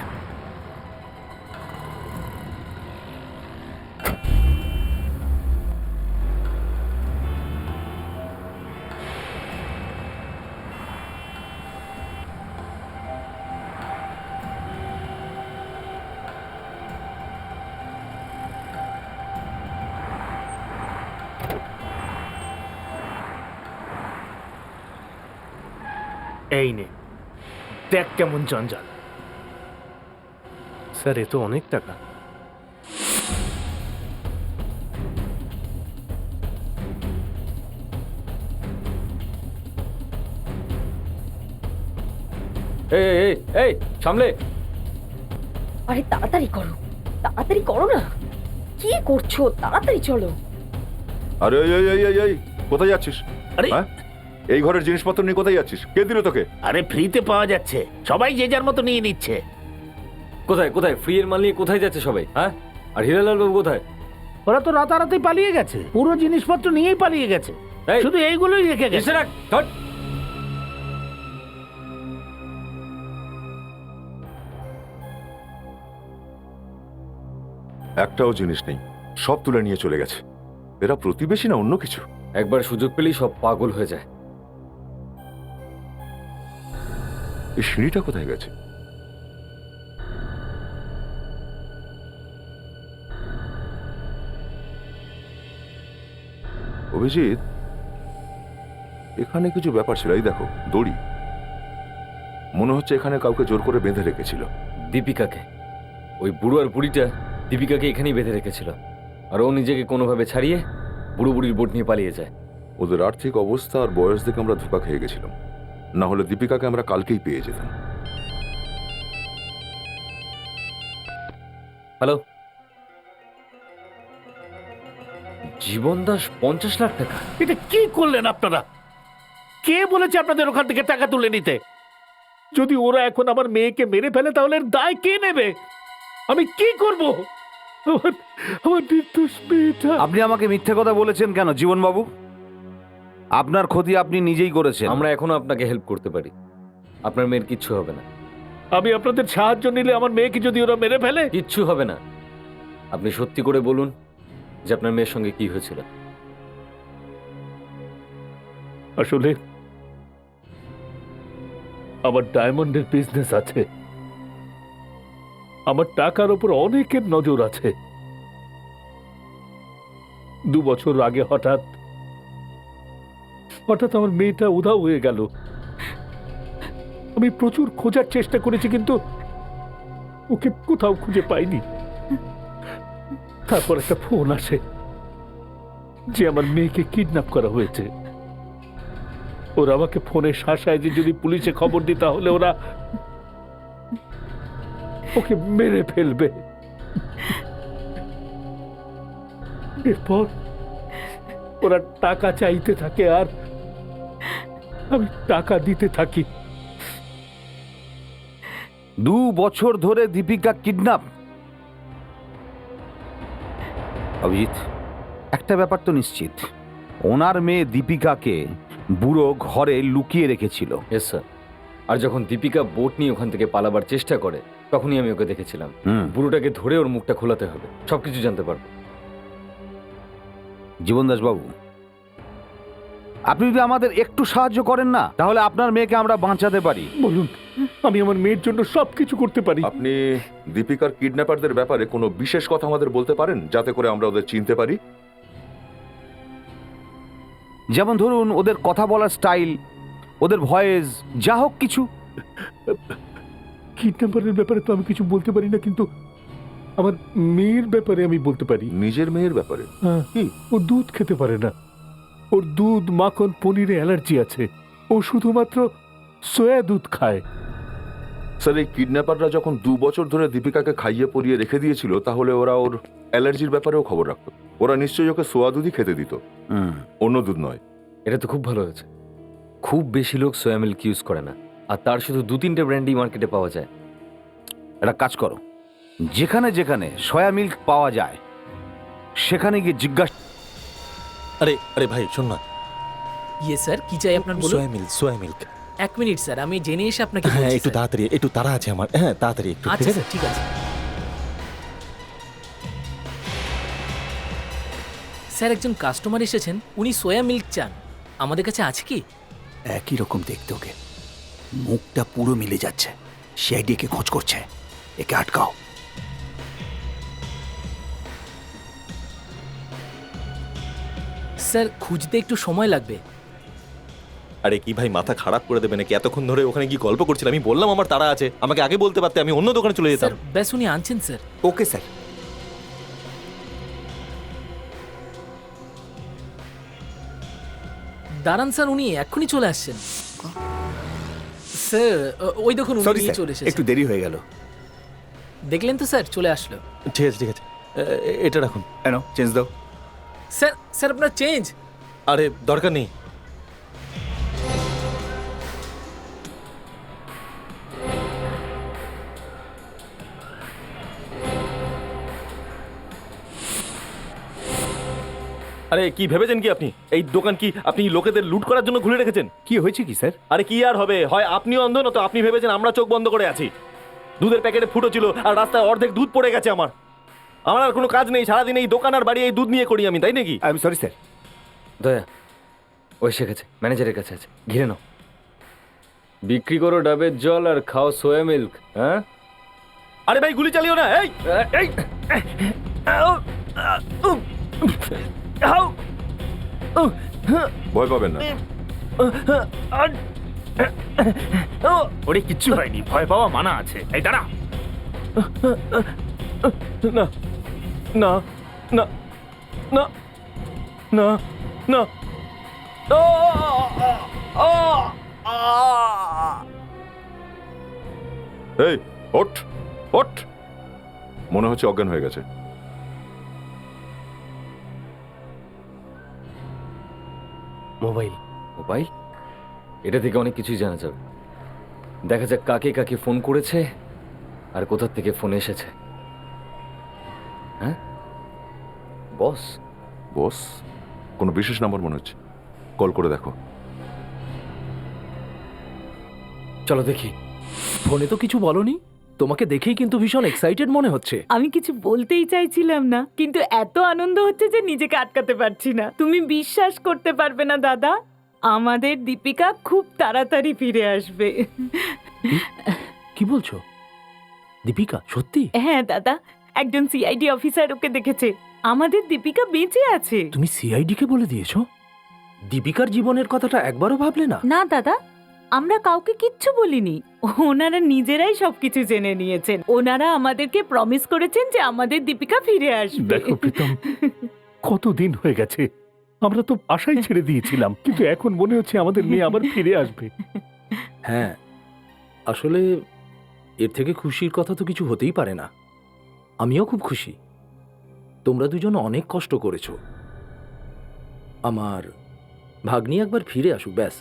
এই নে, দেখ কেমন জঞ্জাল। স্যার, এ তো অনেক টাকা। এই এই এই এই সামলে। আরে তাড়াতাড়ি করো না, কি করছো? তাড়াতাড়ি চলো। আরে এই এই এই এই এই কোথায় যাচ্ছিস? আরে! হ্যাঁ? এই ঘরের জিনিসপত্র নিয়ে কোথায় যাচ্ছিস? কে দিল তোকে? আরে ফ্রিতে পাওয়া যাচ্ছে, সবাই যে যার মতো নিয়ে নিচ্ছে। কোথায় কোথায় ফ্রি এর মাল নিয়ে কোথায় যাচ্ছে সবাই? হ্যাঁ, আর হিরালাল বাবু কোথায়? ওরা তো রাতারাতি পালিয়ে গেছে, পুরো জিনিসপত্র নিয়েই পালিয়ে গেছে, এই, শুধু এইগুলোই রেখে গেছে। এসে রাখ, ধর। একটাও জিনিস নেই, সব তুলে নিয়ে চলে গেছে। এরা প্রতিবেশী না অন্য কিছু? একবার সুযোগ পেলেই সব পাগল হয়ে যায়। এই সিঁড়িটা কোথায় গেছে? অভিজিৎ, এখানে কিছু ব্যাপার ছিল। এই দেখো দড়ি, মনে হচ্ছে এখানে কাউকে জোর করে বেঁধে রেখেছিল। দীপিকাকে, ওই বুড়ো আর বুড়িটা দীপিকাকে এখানেই বেঁধে রেখেছিল, আর ও নিজেকে কোনোভাবে ছাড়িয়ে বুড়ো বুড়ির বোট নিয়ে পালিয়ে যায়। ওদের আর্থিক অবস্থা আর বয়স দেখে আমরা ধোঁকা খেয়ে গেছিলাম, না হলে দীপিকাকে আমরা কালকেই পেয়ে যেতাম। হ্যালো, জীবন দাস 50 লাখ টাকা? এটা কি করলেন আপনারা? কে বলেছে আপনাদের ওখান থেকে টাকা তুলে নিতে? যদি ওরা এখন আমার মেয়েকে মেরে ফেলে তাহলে এর দায় কে নেবে? আমি কি করব? আমার নির্দোষ মেয়েটা। আপনি আমাকে মিথ্যে কথা বলেছেন কেন জীবনবাবু? আপনার ক্ষতি আপনি নিজেই করেছেন। আমরা এখনো আপনাকে হেল্প করতে পারি, আপনার মেয়ের কিচ্ছু হবে না। আমি আপনাদের সাহায্য নিলে আমার মেয়েকে যদি ওরা মেরে ফেলে? কিচ্ছু হবে না। আপনি সত্যি করে বলুন যে আপনার মেয়ের সঙ্গে কি হয়েছিল। আসলে আমার ডায়মন্ডের বিজনেস আছে, আমার টাকার উপর অনেকের নজর আছে। 2 বছর আগে হঠাৎ আমার মেয়েটা উধাও হয়ে গেল। আমি প্রচুর খোঁজার চেষ্টা করেছি, কিন্তু ওকে কোথাও খুঁজে পাইনি। তারপর একটা ফোন আসে যে আমার মেয়েকে কিডন্যাপ করা হয়েছে। ওরা আমাকে ফোনে শাসায় যে যদি পুলিশে খবর দিই তাহলে ওরা ওকে মেরে ফেলবে। এরপর ওরা টাকা চাইতে থাকে আর আমি টাকা দিতে থাকি। 2 বছর ধরে দীপিকা কিডন্যাপ? অভিজিৎ, একটা ব্যাপার তো নিশ্চিত, ওনার মেয়ে দীপিকাকে বুড়ো ঘরে লুকিয়ে রেখেছিল। S sir. আর যখন দীপিকা বোট নিয়ে ওখান থেকে পালাবার চেষ্টা করে তখনই আমি ওকে দেখেছিলাম। বুড়োটাকে ধরে ওর মুখটা খোলাতে হবে, সবকিছু জানতে পারবো। জীবনদাস বাবু, আপনি যদি আমাদের একটু সাহায্য করেন না, তাহলে আপনার মেয়েকে আমরা বাঁচাতে পারি। বলুন, আমি আমার মেয়ের জন্য সবকিছু করতে পারি। আপনি দীপিকার কিডন্যাপারদের ব্যাপারে কোনো বিশেষ কথা আমাদের বলতে পারেন, যাতে করে আমরা ওদের চিনতে পারি? যেমন ধরুন ওদের কথা বলার স্টাইল, ওদের ভয়েস, যা হোক কিছু। কিডন্যাপারের ব্যাপারে তো আমি কিছু বলতে পারি না, কিন্তু আমার মেয়ের ব্যাপারে আমি বলতে পারি। নিজের মেয়ের ব্যাপারে? হ্যাঁ, ও দুধ খেতে পারে না। ওর দুধ, মাখন, পনিরে অ্যালার্জি আছে। ও শুধুমাত্র সয়া দুধ খায়। স্যার, এই কিডন্যাপাররা যখন 2 বছর ধরে দীপিকাকে খাইয়ে পরিয়ে রেখে দিয়েছিল, তাহলে ওরা ওর অ্যালার্জির ব্যাপারেও খবর রাখতো। ওরা নিশ্চয়ই ওকে সোয়া দুধই খেতে দিত, অন্য দুধ নয়। এটা তো খুব ভালো হয়েছে। খুব বেশি লোক সোয়া মিল্ক ইউজ করে না, আর তার শুধু 2-3টে ব্র্যান্ডই মার্কেটে পাওয়া যায়। একটা কাজ করো, যেখানে যেখানে সয়া মিল্ক পাওয়া যায় সেখানে গিয়ে জিজ্ঞাসা। আরে আরে ভাই শোন না। ইয়ে স্যার, কি চাই আপনার বলুন? সোয়া মিল্ক। 1 মিনিট স্যার, আমি জেনে এসে আপনাকে হ্যাঁ, বলছি একটু স্যার। তাড়াতাড়ি, একটু তাড়া আছে আমার। হ্যাঁ, তাড়াতাড়ি একটু। আচ্ছা স্যার, ঠিক আছে স্যার। একজন কাস্টমার এসেছেন, উনি সোয়া মিল্ক চান। আমাদের কাছে আছে কি? একই রকম দেখতে ওকে, মুখটা পুরো মিলে যাচ্ছে। সিআইডিকে খোঁজ করছে, একে আটকাও। স্যার, খুঁজতে একটু সময় লাগবে। আরে কি ভাই, মাথা খারাপ করে দেবে নাকি? এতক্ষণ ধরে ওখানে কি গল্প করছিলাম? আমি বললাম আমার তাড়া আছে, আমাকে আগে বলতে পারতে, আমি অন্য দোকানে চলে যেতাম। স্যার, ব্যাস উনি আনছেন স্যার। Okay sir. দাঁড়ান স্যার, উনি এক্ষুনি চলে আসছেন। স্যার ওই দেখুন উনি সরি নিয়ে চলে স্যার, এসেছে। একটু দেরি হয়ে গেল। দেখলেন তো স্যার, চলে আসলো। ঠিক আছে ঠিক আছে, এটা রাখুন। কেন চেঞ্জ দাও। স্যার স্যার আপনার চেঞ্জ। আরে দরকার নেই। আরে কি ভেবেছেন কি আপনি? এই দোকান কি আপনি লোকেদের লুট করার জন্য খুলে রেখেছেন? কি হয়েছে কি স্যার? আরে কি আর হবে, হয় আপনি অন্ধ না তো আপনি ভেবেছেন আমরা চোখ বন্ধ করে আছি। দুধের প্যাকেটে ফুটো ছিল আর রাস্তায় অর্ধেক দুধ পড়ে গেছে আমার। আমার আর কোনো কাজ নেই, সারাদিন এই দোকান আর বাড়ি এই দুধ নিয়ে করি আমি, তাই নাকি? I am sorry sir. দয়া, ওই এসে গেছে, ম্যানেজারের কাছে আছে, ঘিরে নাও। বিক্রি করো ডাবের জল আর খাও সোয়া মিল্ক। হ্যাঁ, আরে ভাই গুলি চালিও না। এই এই ভয় পাবেন না। ওরে কিচ্ছু হয়নি, ভয় পাওয়া মানা আছে। এই দাঁড়া। না না না না না না। এই ওঠ ওঠ, মনে হচ্ছে অজ্ঞান হয়ে গেছে। মোবাইল। মোবাইল, এটা থেকে অনেক কিছুই জানা যাবে। দেখা যাক কাকে কাকে ফোন করেছে আর কোথা থেকে ফোন এসেছে। হ্যাঁ বস, বস, কোনো বিশেষ নাম্বার মনে হচ্ছে, কল করে দেখো। চলো দেখি। ফোনে তো কিছু বলনি, তোমাকে দেখেই কিন্তু ভীষণ এক্সাইটেড মনে হচ্ছে। আমি কিছু বলতেই চাইছিলাম না, কিন্তু এত আনন্দ হচ্ছে যে নিজেকে আটকাতে পারছি না। তুমি বিশ্বাস করতে পারবে না দাদা, আমাদের দীপিকা খুব তাড়াতাড়ি ফিরে আসবে। কি বলছো? দীপিকা সত্যি? হ্যাঁ দাদা, একজন সিআইডি অফিসার ওকে দেখেছে। আমাদের দীপিকা বেঁচে আছে। তুমি সিআইডি কে বলে দিয়েছো? দীপিকার জীবনের কথাটা একবারও ভাবলে না? না দাদা, আমরা কাউকে কিচ্ছু বলিনি। ওনারা নিজেরাই সবকিছু জেনে নিয়েছেন। ওনারা আমাদেরকে প্রমিস করেছেন যে আমাদের দীপিকা ফিরে আসবে। দেখো প্রীতম, কতদিন হয়ে গেছে, আমরা তো আশাই ছেড়ে দিয়েছিলাম, কিন্তু এখন মনে হচ্ছে আমাদের মেয়ে আবার ফিরে আসবে। হ্যাঁ, আসলে এর থেকে খুশির কথা তো কিছু হতেই পারে না। আমিও খুব খুশি। তোমরা দুজন অনেক কষ্ট করেছো। আমার ভাগ্নি একবার ফিরে আসুক ব্যাস।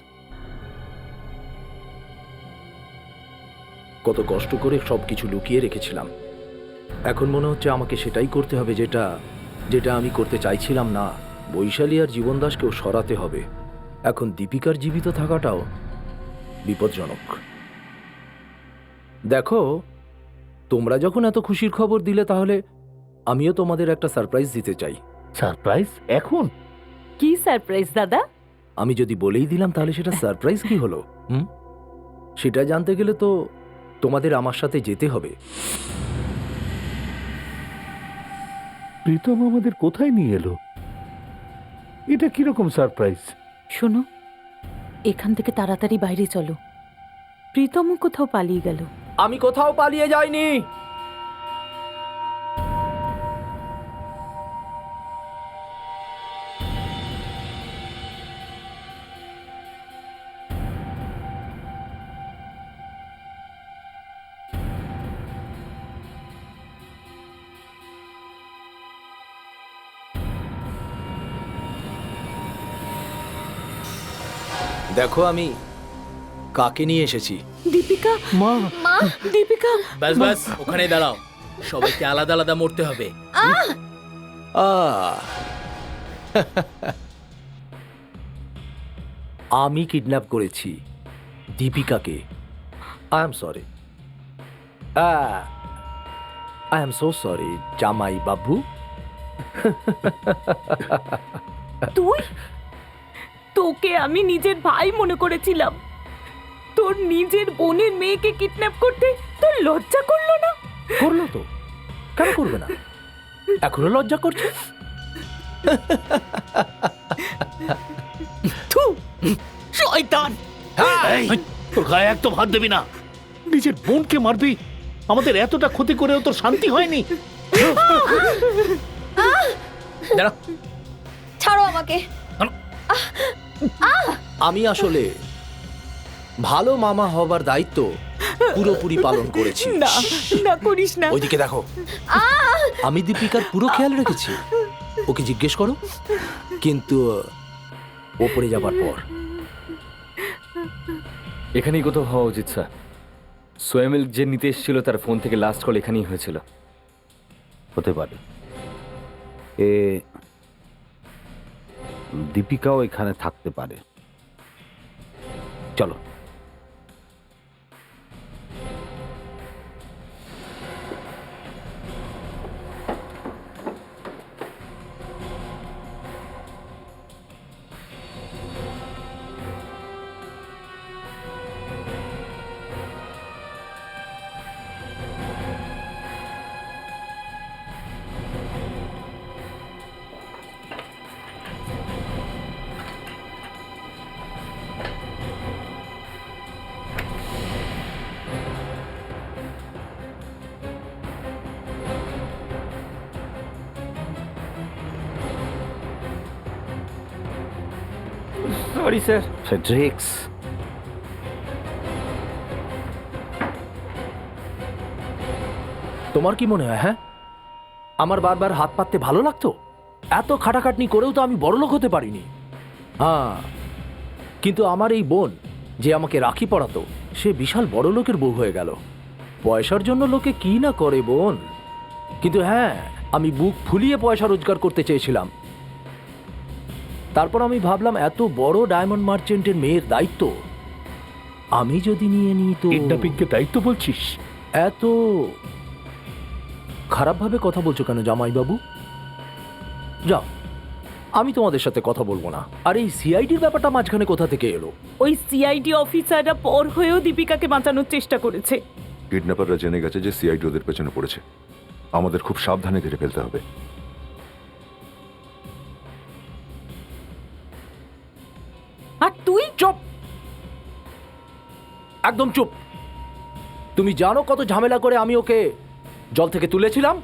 কত কষ্ট করে সবকিছু লুকিয়ে রেখেছিলাম, এখন মনে হচ্ছে আমাকে সেটাই করতে হবে যেটা যেটা আমি করতে চাইছিলাম না। বৈশালী আর জীবন দাসকেও সরাতে হবে। এখন দীপিকার জীবিত থাকাটাও বিপজ্জনক। দেখো, তোমরা যখন এত খুশির খবর দিলে, তাহলে আমিও তোমাদের একটা সারপ্রাইজ দিতে চাই। সারপ্রাইজ? এখন? কি সারপ্রাইজ দাদা? আমি যদি বলেই দিলাম তাহলে সেটা সারপ্রাইজ কি হলো? সেটা জানতে গেলে তো তোমাদের আমার সাথে যেতে হবে। প্রীতম আমাদের কোথায় নিয়ে এলো? এটা কিরকম সারপ্রাইজ? শোনো, এখান থেকে তাড়াতাড়ি বাইরে চলো। প্রীতমও কোথাও পালিয়ে গেল। আমি কোথাও পালিয়ে যাইনি। দেখো আমি কাকে নিয়ে এসেছি। দীপিকা। মা। মা, দীপিকা। ব্যাস ব্যাস, ওখানেই দাঁড়াও। সবাইকে আলাদা আলাদা মরতে হবে। আমি কিডন্যাপ করেছি দীপিকাকে। I am sorry, I am so sorry জামাই বাবু। তুই? তোকে আমি নিজের ভাই মনে করেছিলাম। তোর নিজের বোনের মেয়েকে কিডন্যাপ করতে তোর লজ্জা করলো না? করলো তো, কেন করবে না? এখনো লজ্জা করছে? শয়তান! তোর গায়ে একদম হাত দিবি না। নিজের বোনকে মারবি? আমাদের এতটা ক্ষতি করেও তোর শান্তি হয়নি? দাঁড়া, ছাড়ো আমাকে। আমি আসলে ভালো মামা হবার দায়িত্ব পুরোপুরি পালন করেছি। না না করিস না। ওইদিকে দেখো, আমি দীপিকার পুরো খেয়াল রেখেছি। ওকে জিজ্ঞেস করো, কিন্তু ওপরে যাবার পর। এখানেই কোথাও হওয়া উচিত স্যার। সোয়া মিল্ক যে নিতে এসেছিল তার ফোন থেকে লাস্ট কল এখানেই হয়েছিল। হতে পারে এ দীপিকাও এখানে থাকতে পারে। চলো। Sorry sir. ফ্রেডরিক্স, তোমার কি মনে হয়? হ্যাঁ, আমার বারবার হাত পাততে ভালো লাগতো? এত খাটাখাটনি করেও তো আমি বড়লোক হতে পারিনি। হ্যাঁ, কিন্তু আমার এই বোন যে আমাকে রাখি পরাতো, সে বিশাল বড়লোকের বউ হয়ে গেল। পয়সার জন্য লোকে কি না করে বোন। কিন্তু হ্যাঁ, আমি বুক ফুলিয়ে পয়সা রোজগার করতে চেয়েছিলাম। তারপর আমি ভাবলাম, এত বড় ডায়মন্ড মার্চেন্টের মেয়ের দায়িত্ব আমি যদি নিয়ে নিই তো। কিডন্যাপিংকে দায়িত্ব বলছিস? এত খারাপভাবে কথা বলছো কেন জামাইবাবু? যাও, আমি তোমাদের সাথে কথা বলবো না। আর এই সিআইডির ব্যাপারটা মাঝখানে কোথা থেকে এলো? ওই সিআইডি অফিসাররা পর হয়েও দীপিকাকে বাঁচানোর চেষ্টা করেছে। কিডন্যাপাররা জেনে গেছে যে সিআইডি ওদের পেছনে পড়েছে। আমাদের খুব সাবধানে ঘিরে ফেলতে হবে। আর তুই? চুপ, একদম চুপ। তুমি জানো কত ঝামেলা করে আমি ওকে জল থেকে তুলেছিলাম?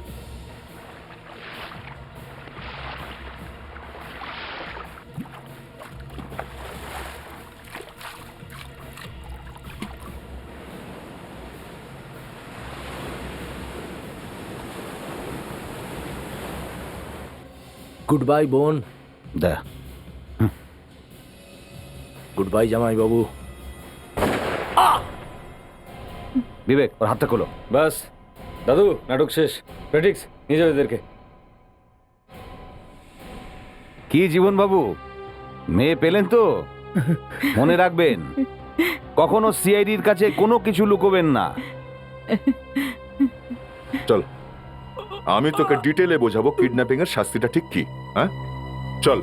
গুড বাই বোন। দা গুড বাই জামাই বাবু। বিবেক, ওর হাতটা খোলো। বাস দাদু, নাটক শেষ। ফ্রেডরিক্স, নিয়ে যাও এদেরকে। কি জীবন বাবু, মেয়ে পেলেন তো? মনে রাখবেন, কখনো সিআইডির কাছে কোনো কিছু লুকোবেন না। চল, আমি তোকে ডিটেলে বোঝাবো কিডন্যাপিং এর শাস্তিটা ঠিক কি। হ্যাঁ, চল।